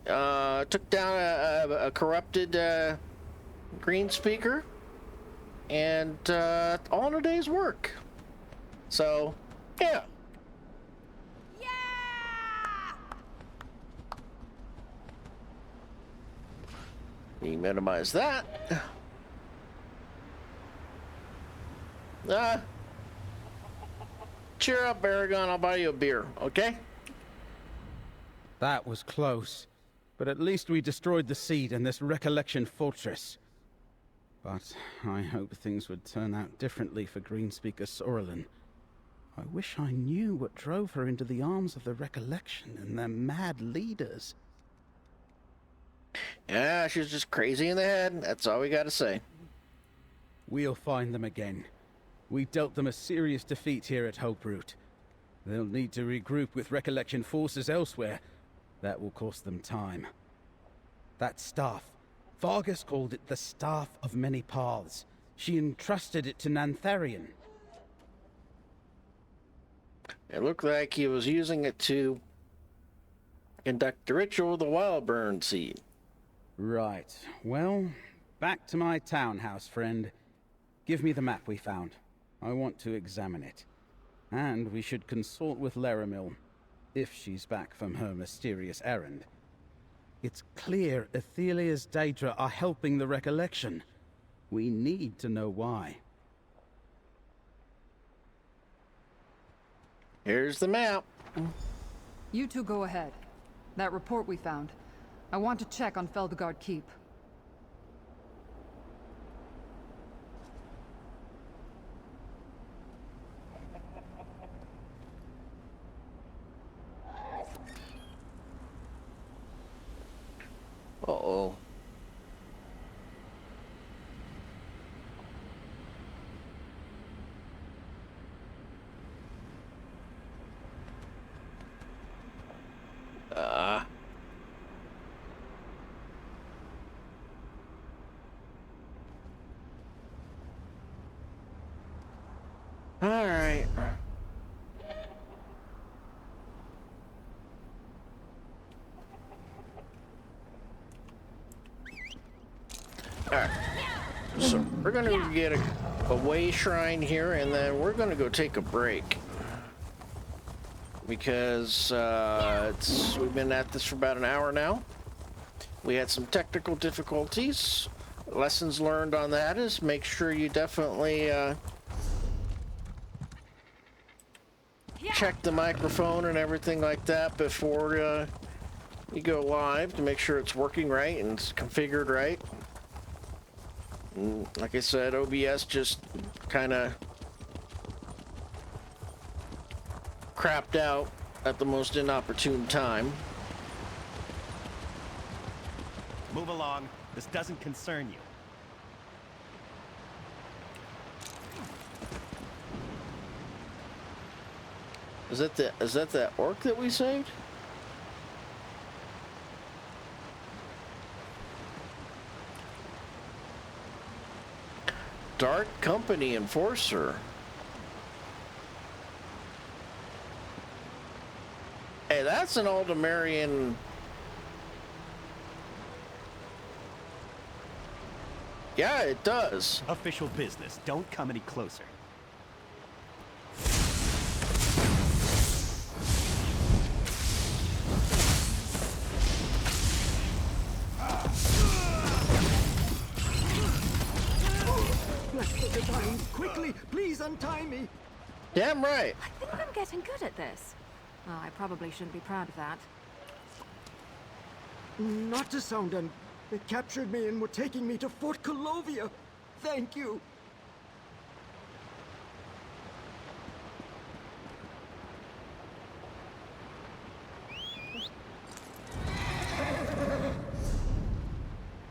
took down a corrupted Greenspeaker, and all in a day's work. So, yeah. We minimize that. Cheer up, Baragon. I'll buy you a beer, okay? That was close, but at least we destroyed the seed and this Recollection fortress. But I hope things would turn out differently for Greenspeaker Sorrelin. I wish I knew what drove her into the arms of the Recollection and their mad leaders. Yeah, she's just crazy in the head. That's all we gotta say. We'll find them again. We dealt them a serious defeat here at Hope Root. They'll need to regroup with Recollection forces elsewhere. That will cost them time. That staff, Vargas called it the Staff of Many Paths. She entrusted it to Nantharian. It looked like he was using it to conduct the ritual of the Wildburn seed. Right. Well, back to my townhouse, friend. Give me the map we found. I want to examine it. And we should consult with Laramil, if she's back from her mysterious errand. It's clear Ithelia's Daedra are helping the Recollection. We need to know why. Here's the map. You two go ahead. That report we found. I want to check on Feldgard Keep. Uh-oh. All right. Alright, so we're gonna get a way shrine here, and then we're gonna go take a break. Because we've been at this for about an hour now. We had some technical difficulties. Lessons learned on that is make sure you definitely check the microphone and everything like that before you go live to make sure it's working right and it's configured right. Like I said, OBS just kind of crapped out at the most inopportune time. Move along. This doesn't concern you. Is that the orc that we saved? Dark Company Enforcer. Hey, that's an Aldemarian. Yeah, it does. Official business. Don't come any closer. rest of the time. Quickly, please untie me. Damn right. I think I'm getting good at this. Oh, I probably shouldn't be proud of that. Not to sound they captured me and were taking me to Fort Colovia. Thank you.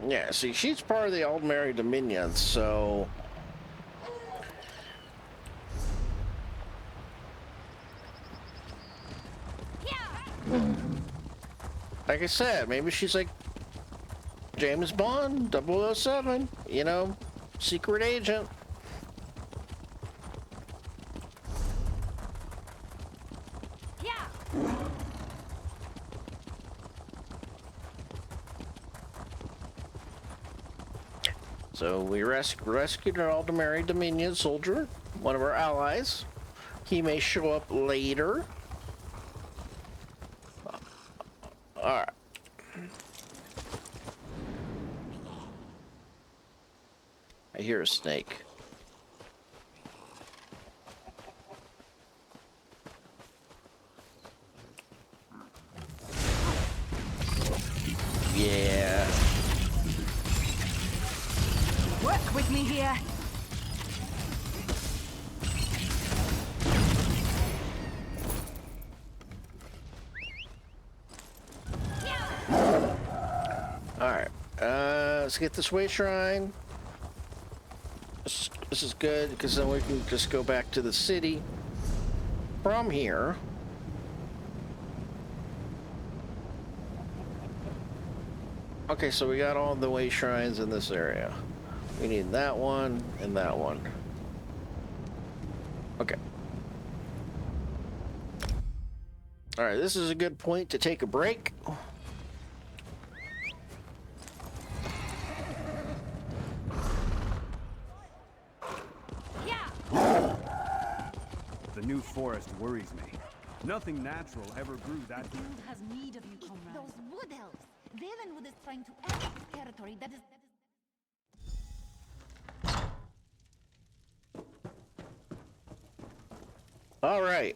Yeah, see, she's part of the Aldmeri Dominion, so... Like I said, maybe she's like James Bond, 007, you know, secret agent. So we rescued an Aldmeri Dominion soldier, one of our allies. He may show up later. Alright. I hear a snake. Yeah. Work with me here. Alright, let's get this way shrine. This is good, because then we can just go back to the city from here. Okay, so we got all the way shrines in this area. We need that one and that one. Okay. Alright, this is a good point to take a break. The new forest worries me. Nothing natural ever grew that The guild has need of you, comrade. Those wood elves. Ravenwood is trying to annex territory that is... All right.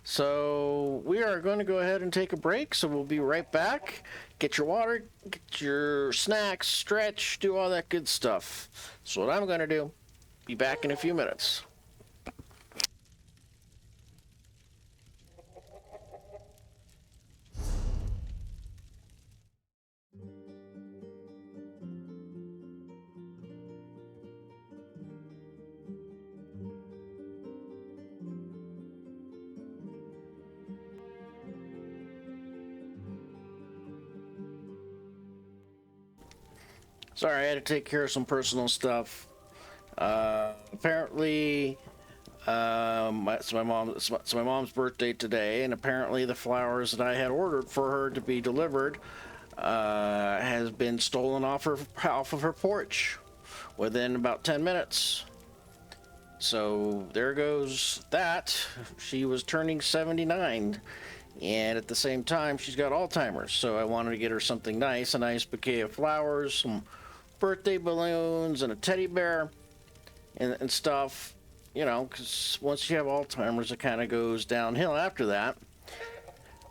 So we are going to go ahead and take a break. So we'll be right back. Get your water, get your snacks, stretch, do all that good stuff. That's what I'm going to do. Be back in a few minutes. Sorry, I had to take care of some personal stuff. Apparently, it's my mom's birthday today, and apparently the flowers that I had ordered for her to be delivered has been stolen off of her porch within about 10 minutes. So there goes that. She was turning 79. And at the same time, she's got Alzheimer's. So I wanted to get her something nice, a nice bouquet of flowers, some birthday balloons, and a teddy bear, and stuff. You know, because once you have Alzheimer's, it kind of goes downhill after that.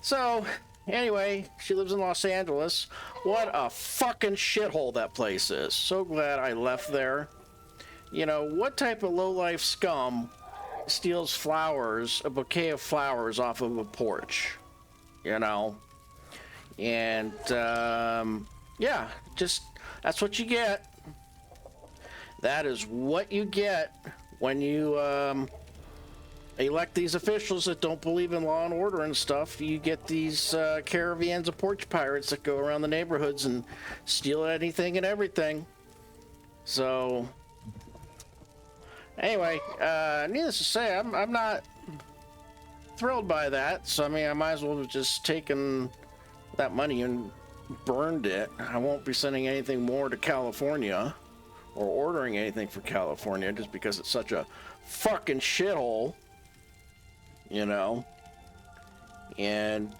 So, anyway, she lives in Los Angeles. What a fucking shithole that place is. So glad I left there. You know, what type of lowlife scum steals flowers, a bouquet of flowers off of a porch, you know? And, yeah, just, that's what you get. That is what you get when you, elect these officials that don't believe in law and order and stuff. You get these, caravans of porch pirates that go around the neighborhoods and steal anything and everything. So... anyway, needless to say, I'm not thrilled by that. So, I mean, I might as well have just taken that money and burned it. I won't be sending anything more to California or ordering anything for California just because it's such a fucking shithole, you know? And,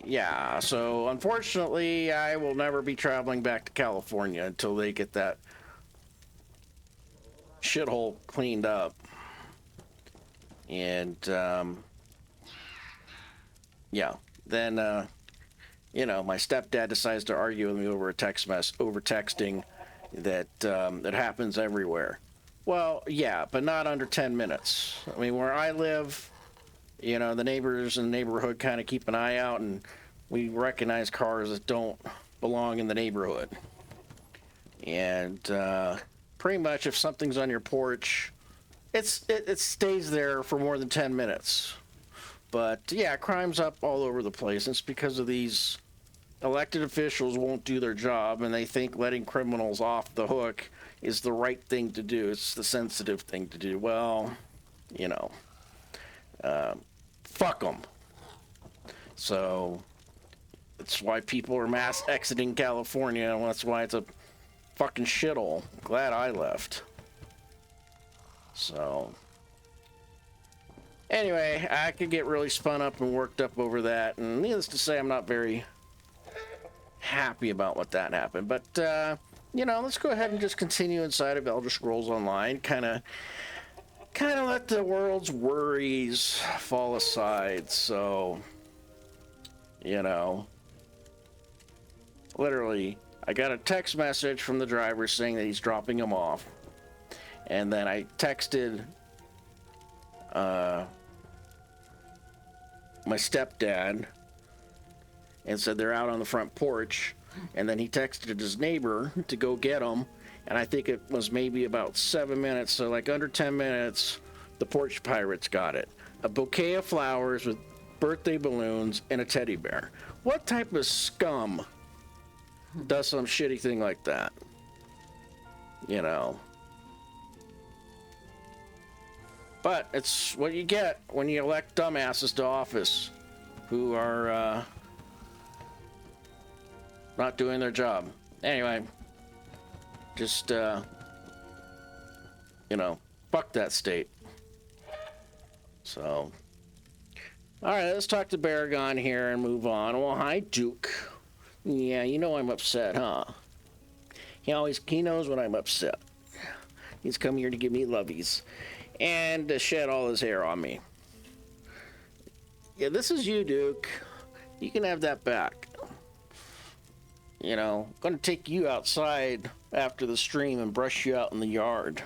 yeah, so unfortunately, I will never be traveling back to California until they get that shithole cleaned up. And, yeah, then, you know, my stepdad decides to argue with me over a over texting that it happens everywhere. Well, yeah, but not under 10 minutes. I mean, where I live, you know, the neighbors in the neighborhood kind of keep an eye out, and we recognize cars that don't belong in the neighborhood. And pretty much if something's on your porch, it stays there for more than 10 minutes. But yeah, crime's up all over the place. It's because of these elected officials won't do their job, and they think letting criminals off the hook is the right thing to do. It's the sensitive thing to do. Well, you know, fuck them. So that's why people are mass exiting California, and that's why it's a fucking shithole. Glad I left. So anyway, I could get really spun up and worked up over that, and needless to say, I'm not very happy about what that happened. But you know, let's go ahead and just continue inside of Elder Scrolls Online. Kind of let the world's worries fall aside. So, you know, literally, I got a text message from the driver saying that he's dropping him off. And then I texted my stepdad and said they're out on the front porch. And then he texted his neighbor to go get him. And I think it was maybe about 7 minutes, so like under 10 minutes, the porch pirates got it. A bouquet of flowers with birthday balloons and a teddy bear. What type of scum does some shitty thing like that? You know. But it's what you get when you elect dumbasses to office who are not doing their job. Anyway, just, you know, fuck that state. So, alright, let's talk to Baragon here and move on. Well, hi, Duke. Yeah, you know I'm upset, huh? He knows when I'm upset. He's come here to give me lovies and to shed all his hair on me. Yeah, this is you, Duke. You can have that back. You know, I'm gonna take you outside after the stream and brush you out in the yard.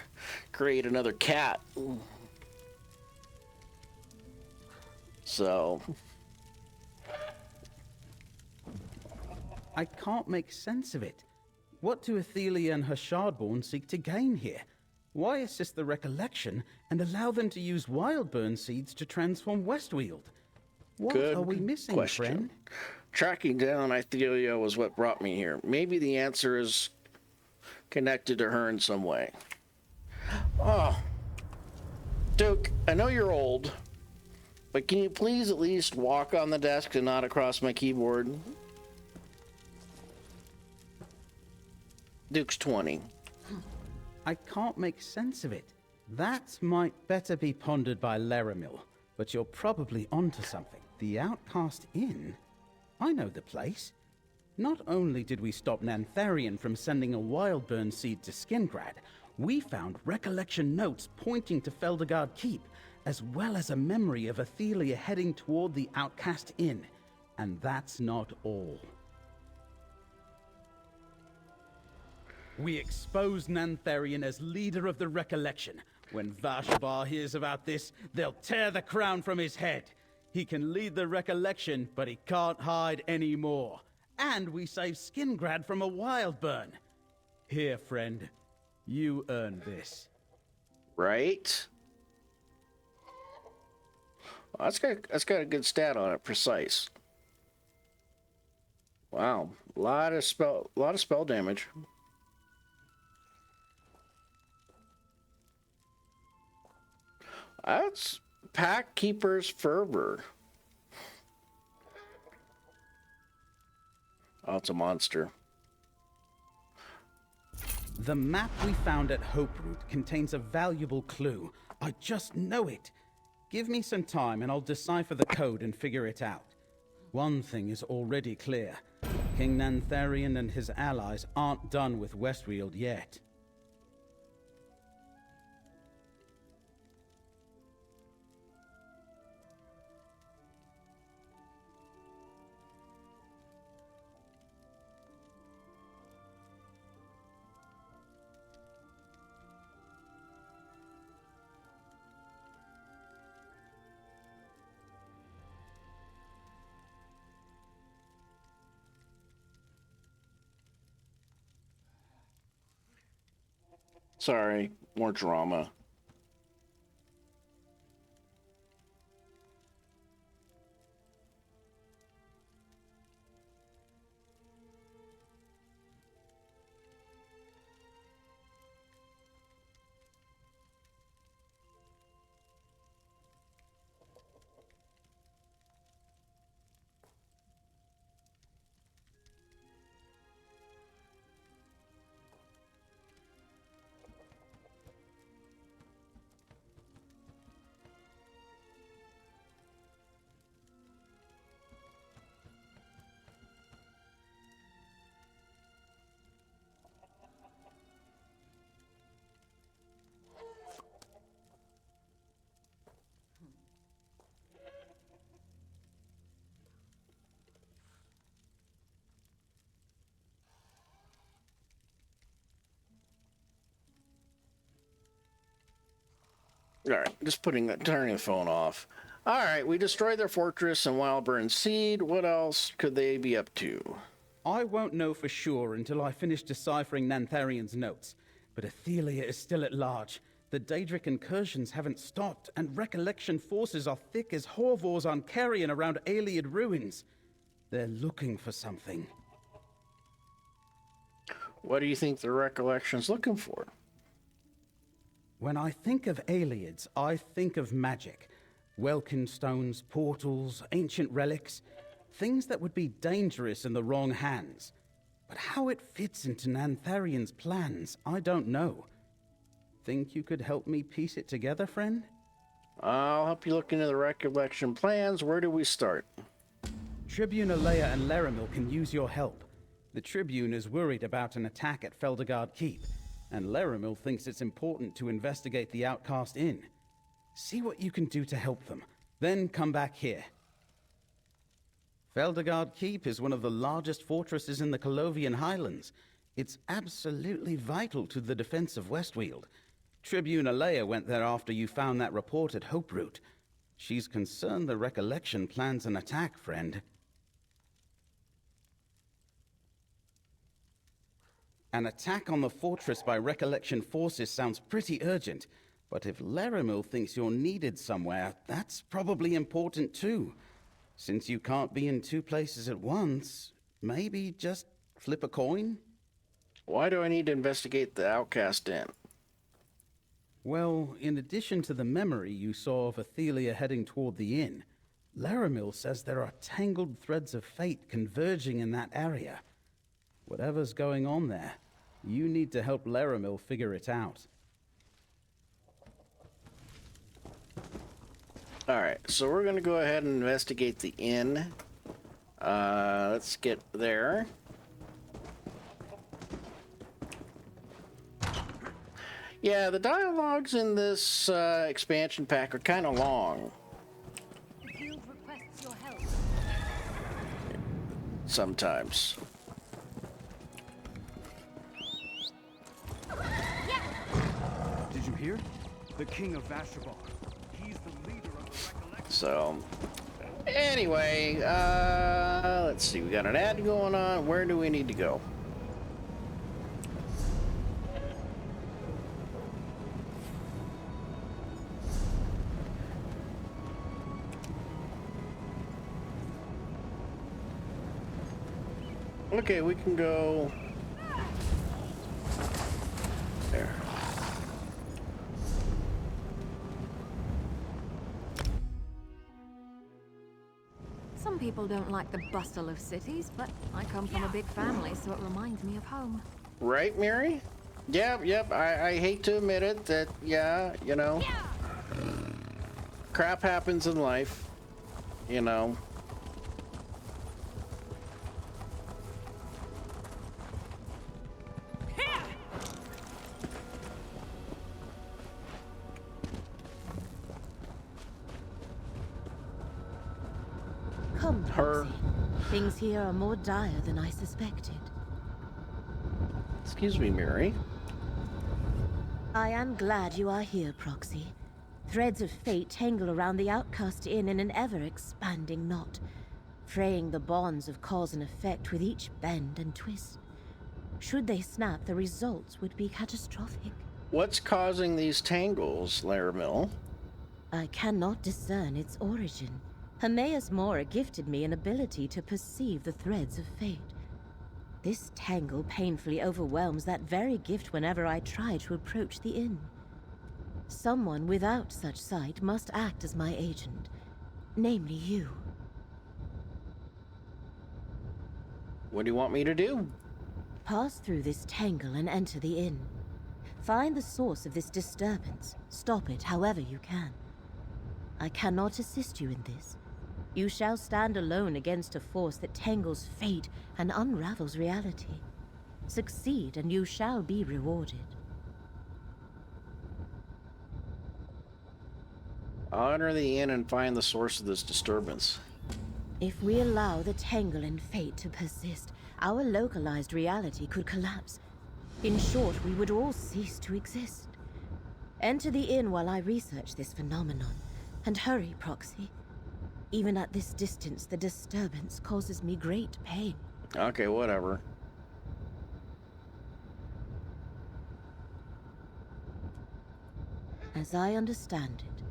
Create another cat. So. I can't make sense of it. What do Ithelia and her Shardborn seek to gain here? Why assist the recollection and allow them to use Wildburn seeds to transform Westweald? What are we missing, friend? Tracking down Ithelia was what brought me here. Maybe the answer is connected to her in some way. Oh. Duke, I know you're old, but can you please at least walk on the desk and not across my keyboard? Duke's 20. I can't make sense of it. That might better be pondered by Laramil, but you're probably onto something. The Outcast Inn? I know the place. Not only did we stop Nantharian from sending a Wildburn seed to Skingrad, we found recollection notes pointing to Feldegard Keep, as well as a memory of Ithelia heading toward the Outcast Inn. And that's not all. We exposed Nantharian as leader of the Recollection. When Vashabar hears about this, they'll tear the crown from his head. He can lead the Recollection, but he can't hide anymore. And we saved Skingrad from a Wildburn. Here, friend. You earned this. Right? Well, that's got a good stat on it. Precise. Wow. A lot of spell damage. That's Pack Keeper's Fervor. Oh, it's a monster. The map we found at Hoperoot contains a valuable clue. I just know it. Give me some time and I'll decipher the code and figure it out. One thing is already clear. King Nantharian and his allies aren't done with Westweald yet. Sorry, more drama. Alright, just turning the phone off. Alright, we destroyed their fortress and Wildburn Seed. What else could they be up to? I won't know for sure until I finish deciphering Nantharian's notes. But Ithelia is still at large. The Daedric incursions haven't stopped, and Recollection forces are thick as Horvors on carrion around Ayleid ruins. They're looking for something. What do you think the Recollection's looking for? When I think of Ayleids, I think of magic. Welkin stones, portals, ancient relics. Things that would be dangerous in the wrong hands. But how it fits into Nantharian's plans, I don't know. Think you could help me piece it together, friend? I'll help you look into the Recollection plans. Where do we start? Tribune Alea and Laramil can use your help. The Tribune is worried about an attack at Feldegard Keep, and Laramil thinks it's important to investigate the Outcast Inn. See what you can do to help them, then come back here. Feldegard Keep is one of the largest fortresses in the Colovian Highlands. It's absolutely vital to the defense of Westweald. Tribune Alea went there after you found that report at Hope Root. She's concerned the Recollection plans an attack, friend. An attack on the fortress by Recollection forces sounds pretty urgent, but if Laramil thinks you're needed somewhere, that's probably important too. Since you can't be in two places at once, maybe just flip a coin? Why do I need to investigate the Outcast Inn? Well, in addition to the memory you saw of Ithelia heading toward the inn, Laramil says there are tangled threads of fate converging in that area. Whatever's going on there, you need to help Laramil figure it out. Alright, so we're going to go ahead and investigate the inn. Let's get there. Yeah, the dialogues in this expansion pack are kind of long. The guild requests your help. Sometimes. Did you hear? The King of Vashabar. He's the leader of the Recollection. So, anyway, let's see. We got an ad going on. Where do we need to go? Okay, we can go there. Some people don't like the bustle of cities, but I come from a big family, so it reminds me of home. Right, Mary? Yep. I hate to admit it that, yeah, you know, crap happens in life, you know. Come, her. Proxy. Things here are more dire than I suspected. Excuse me, Mary. I am glad you are here, Proxy. Threads of fate tangle around the Outcast Inn in an ever-expanding knot, fraying the bonds of cause and effect with each bend and twist. Should they snap, the results would be catastrophic. What's causing these tangles, Laramil? I cannot discern its origin. Hermaeus Mora gifted me an ability to perceive the threads of fate. This tangle painfully overwhelms that very gift whenever I try to approach the inn. Someone without such sight must act as my agent, namely you. What do you want me to do? Pass through this tangle and enter the inn. Find the source of this disturbance. Stop it however you can. I cannot assist you in this. You shall stand alone against a force that tangles fate and unravels reality. Succeed and you shall be rewarded. I'll enter the inn and find the source of this disturbance. If we allow the tangle and fate to persist, our localized reality could collapse. In short, we would all cease to exist. Enter the inn while I research this phenomenon. And hurry, Proxy. Even at this distance, the disturbance causes me great pain. Okay, whatever. As I understand it,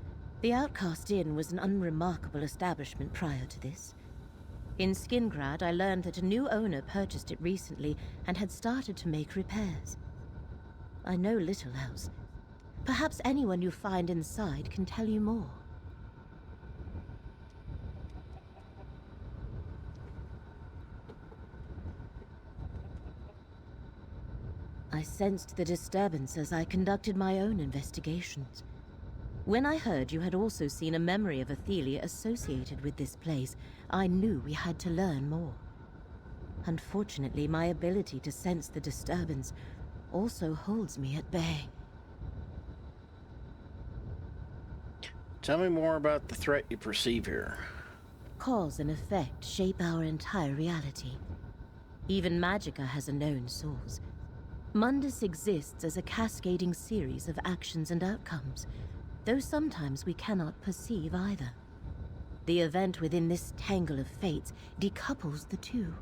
the Outcast Inn was an unremarkable establishment prior to this. In Skingrad, I learned that a new owner purchased it recently and had started to make repairs. I know little else. Perhaps anyone you find inside can tell you more. I sensed the disturbance as I conducted my own investigations. When I heard you had also seen a memory of Ithelia associated with this place, I knew we had to learn more. Unfortunately, my ability to sense the disturbance also holds me at bay. Tell me more about the threat you perceive here. Cause and effect shape our entire reality. Even Magicka has a known source. Mundus exists as a cascading series of actions and outcomes, though sometimes we cannot perceive either. The event within this tangle of fates decouples the two.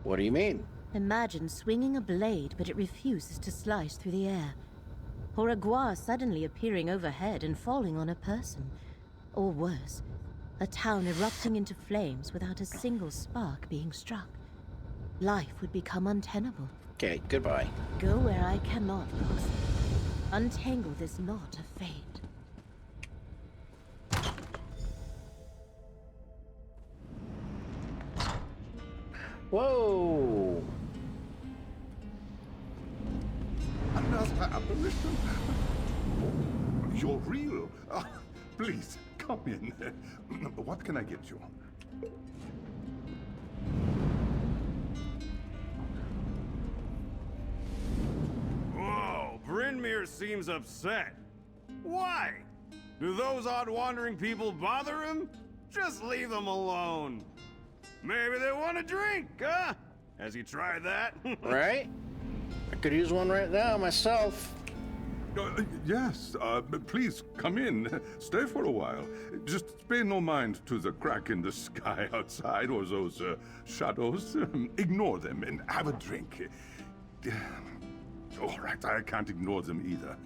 What do you mean? Imagine swinging a blade, but it refuses to slice through the air. Or a guar suddenly appearing overhead and falling on a person. Or worse, a town erupting into flames without a single spark being struck. Life would become untenable. Okay, goodbye. Go where I cannot, Proxy. Untangle this knot of fate. Whoa! Another apparition? Oh, you're real. Please, come in. What can I get you? Whoa, Brynmere seems upset. Why? Do those odd wandering people bother him? Just leave them alone. Maybe they want a drink, huh? Has he tried that? Right? I could use one right now myself. Yes, please come in. Stay for a while. Just pay no mind to the crack in the sky outside or those shadows. Ignore them and have a drink. All right, I can't ignore them either.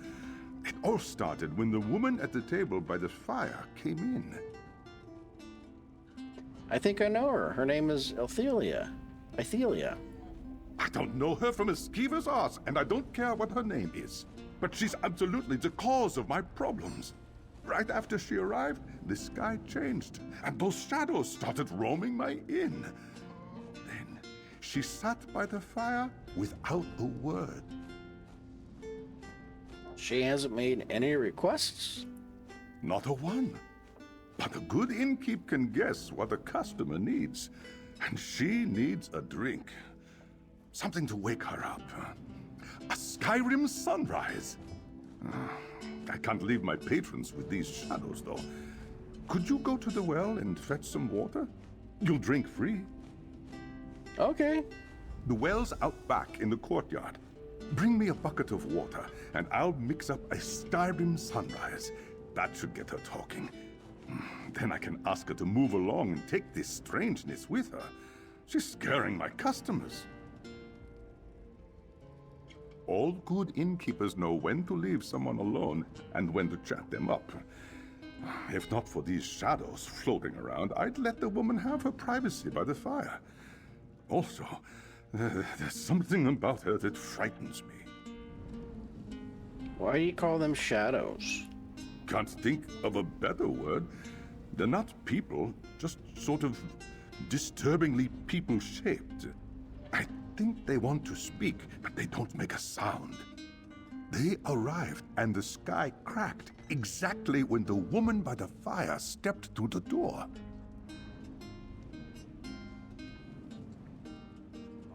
It all started when the woman at the table by the fire came in. I think I know her. Her name is Ithelia. Ithelia. I don't know her from a skeever's ass, and I don't care what her name is. But she's absolutely the cause of my problems. Right after she arrived, the sky changed, and those shadows started roaming my inn. Then she sat by the fire without a word. She hasn't made any requests? Not a one. But a good innkeep can guess what a customer needs. And she needs a drink. Something to wake her up. A Skyrim sunrise. I can't leave my patrons with these shadows, though. Could you go to the well and fetch some water? You'll drink free. Okay. The well's out back in the courtyard. Bring me a bucket of water, and I'll mix up a Skyrim sunrise. That should get her talking. Then I can ask her to move along and take this strangeness with her. She's scaring my customers. All good innkeepers know when to leave someone alone and when to chat them up. If not for these shadows floating around, I'd let the woman have her privacy by the fire. Also, there's something about her that frightens me. Why do you call them shadows? Can't think of a better word. They're not people, just sort of disturbingly people-shaped. I think they want to speak, but they don't make a sound. They arrived, and the sky cracked exactly when the woman by the fire stepped through the door.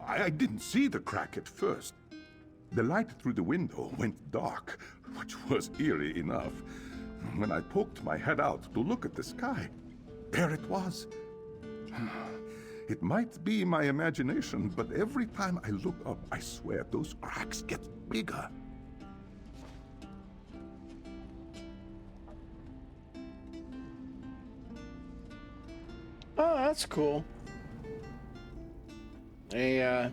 I didn't see the crack at first. The light through the window went dark, which was eerie enough. When I poked my head out to look at the sky, there it was. It might be my imagination, but every time I look up, I swear those cracks get bigger. Oh, that's cool. A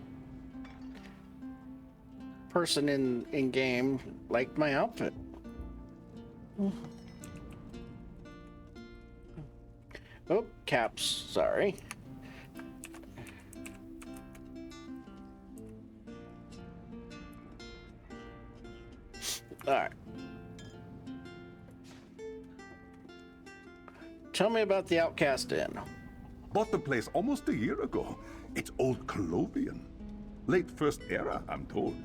person in game liked my outfit. Oh, caps, sorry. All right. Tell me about the Outcast Inn. Bought the place almost a year ago. It's old Colovian. Late First Era, I'm told.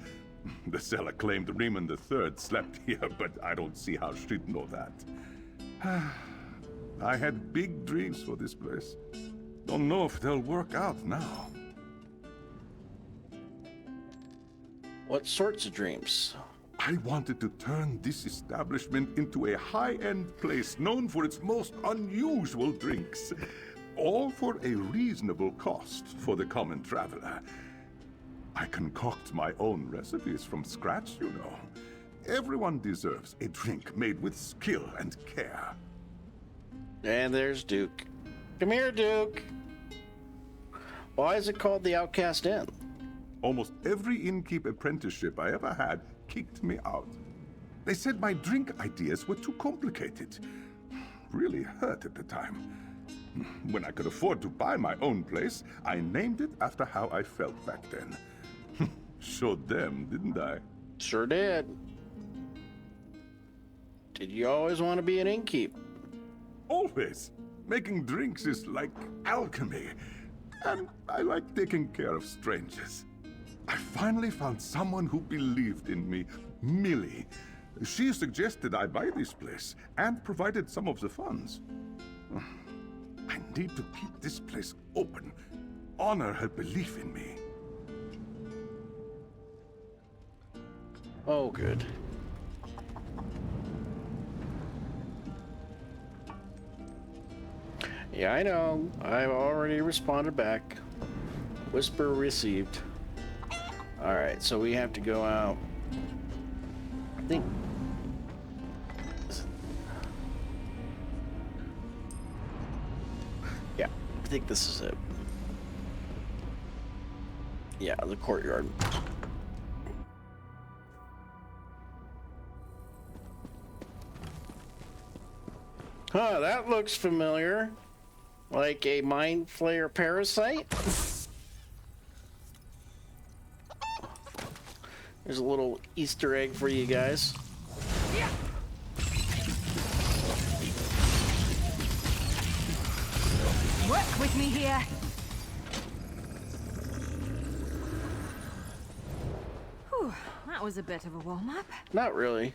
The seller claimed Raymond III slept here, but I don't see how she'd know that. I had big dreams for this place. Don't know if they'll work out now. What sorts of dreams? I wanted to turn this establishment into a high-end place known for its most unusual drinks. All for a reasonable cost for the common traveler. I concoct my own recipes from scratch, you know. Everyone deserves a drink made with skill and care. And there's Duke. Come here, Duke. Why is it called the Outcast Inn? Almost every innkeep apprenticeship I ever had kicked me out. They said my drink ideas were too complicated. Really hurt at the time. When I could afford to buy my own place, I named it after how I felt back then. Showed them, didn't I? Sure did. Did you always want to be an innkeep? Always. Making drinks is like alchemy. And I like taking care of strangers. I finally found someone who believed in me, Millie. She suggested I buy this place and provided some of the funds. I need to keep this place open. Honor her belief in me. Oh, good. Yeah, I know. I've already responded back. Whisper received. Alright, so we have to go out. I think... Yeah, I think this is it. Yeah, the courtyard. Huh, that looks familiar. Like a mind flayer parasite. There's a little Easter egg for you guys. Work with me here. Whew, that was a bit of a warm-up. Not really.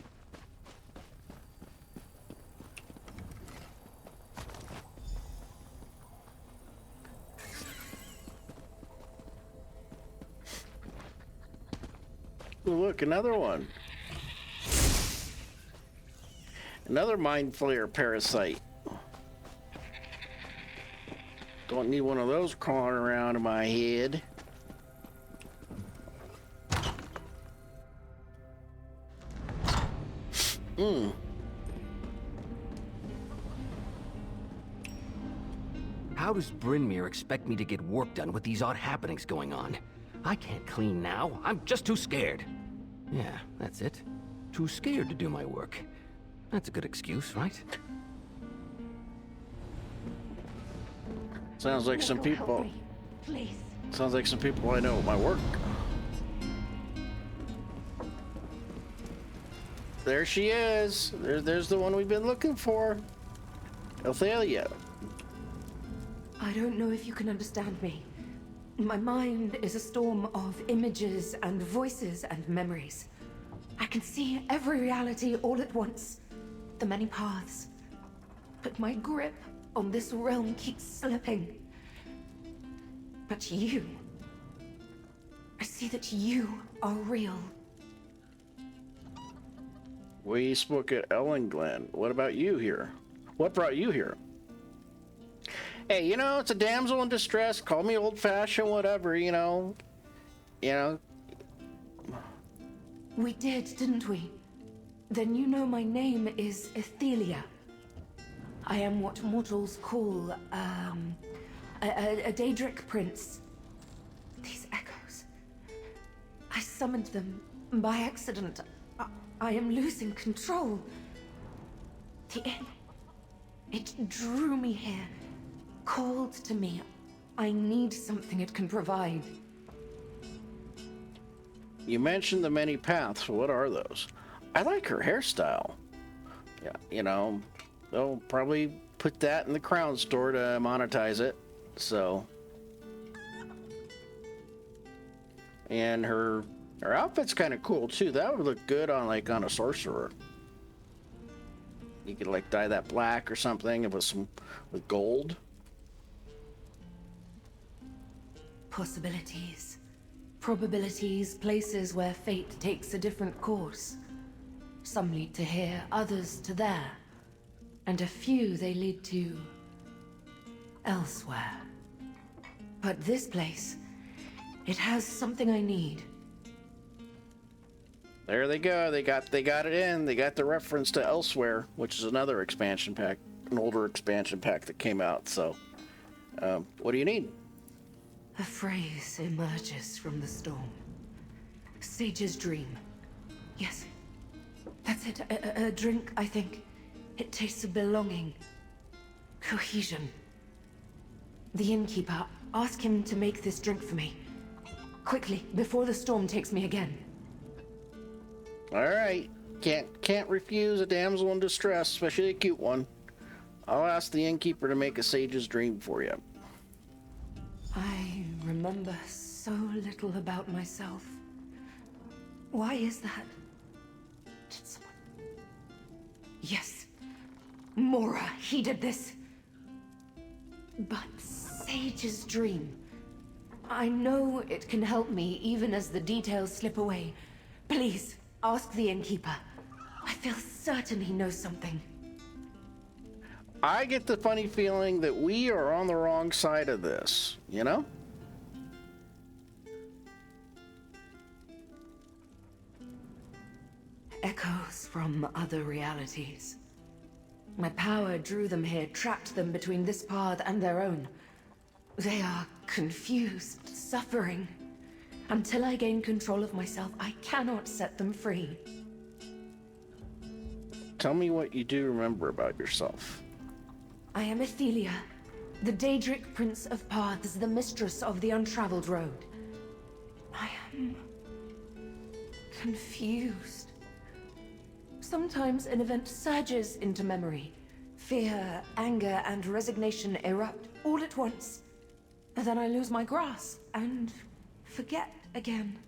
Ooh, look, another one. Another mind flayer parasite. Don't need one of those crawling around in my head. How does Brynmere expect me to get work done with these odd happenings going on? I can't clean now. I'm just too scared. Yeah, that's it. Too scared to do my work. That's a good excuse, right? Sounds like some people. Please. Sounds like some people I know at my work. There she is. There's the one we've been looking for. Ithelia. I don't know if you can understand me. My mind is a storm of images and voices and memories. I can see every reality all at once. The many paths. But my grip on this realm keeps slipping. But you... I see that you are real. We spoke at Ellenglen. What about you here? What brought you here? Hey, you know, it's a damsel in distress. Call me old-fashioned, whatever, you know. You know. We did, didn't we? Then you know my name is Ithelia. I am what mortals call, a Daedric prince. These echoes. I summoned them by accident. I am losing control. The inn. It drew me here. Called to me. I need something it can provide. You mentioned the many paths. What are those? I like her hairstyle. Yeah, you know, they'll probably put that in the crown store to monetize it. So, and her outfit's kind of cool too. That would look good on on a sorcerer. You could like dye that black or something with gold. Possibilities. Probabilities, places where fate takes a different course. Some lead to here, others to there. And a few they lead to... elsewhere. But this place, it has something I need. There they go. They got it in. They got the reference to Elsewhere, which is another expansion pack, an older expansion pack that came out. So, what do you need? A phrase emerges from the storm. Sage's dream. Yes, that's it. A drink, I think. It tastes of belonging. Cohesion. The innkeeper, ask him to make this drink for me. Quickly, before the storm takes me again. All right. Can't refuse a damsel in distress, especially a cute one. I'll ask the innkeeper to make a sage's dream for you. I remember so little about myself. Why is that? Did someone... Yes. Mora, he did this. But Sage's dream. I know it can help me even as the details slip away. Please, ask the innkeeper. I feel certain he knows something. I get the funny feeling that we are on the wrong side of this, you know? Echoes from other realities. My power drew them here, trapped them between this path and their own. They are confused, suffering. Until I gain control of myself, I cannot set them free. Tell me what you do remember about yourself. I am Ithelia, the Daedric Prince of Paths, the mistress of the untraveled road. I am... confused. Sometimes an event surges into memory. Fear, anger, and resignation erupt all at once. And then I lose my grasp and forget again.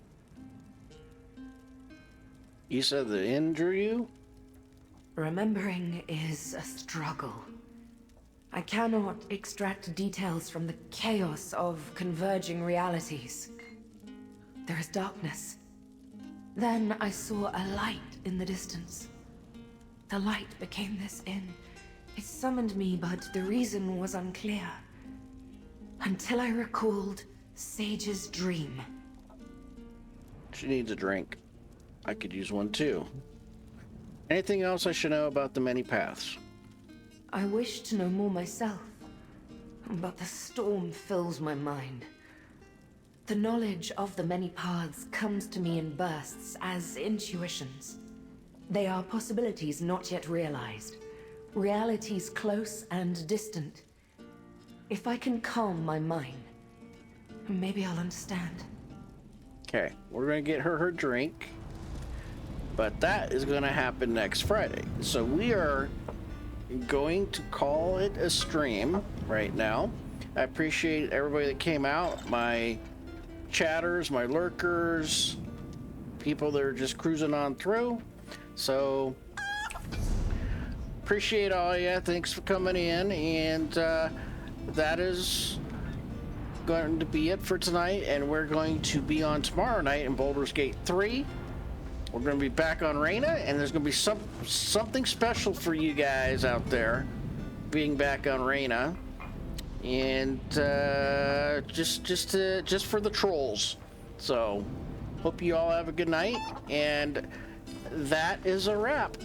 You said the inn drew you? Remembering is a struggle. I cannot extract details from the chaos of converging realities. There is darkness. Then I saw a light in the distance. The light became this inn. It summoned me, but the reason was unclear. until I recalled Sage's dream. She needs a drink. I could use one too. Anything else I should know about the many paths? I wish to know more myself, but the storm fills my mind. The knowledge of the many paths comes to me in bursts as intuitions. They are possibilities not yet realized, realities close and distant. If I can calm my mind, maybe I'll understand. Okay, we're gonna get her drink, but that is gonna happen next Friday. So we are going to call it a stream right now. I appreciate everybody that came out, my chatters, my lurkers, people that are just cruising on through. So appreciate all ya. Thanks for coming in, and that is going to be it for tonight, and we're going to be on tomorrow night in Baldur's Gate 3. We're going to be back on Reyna, and there's going to be something special for you guys out there being back on Reyna, and just for the trolls. So hope you all have a good night, and that is a wrap.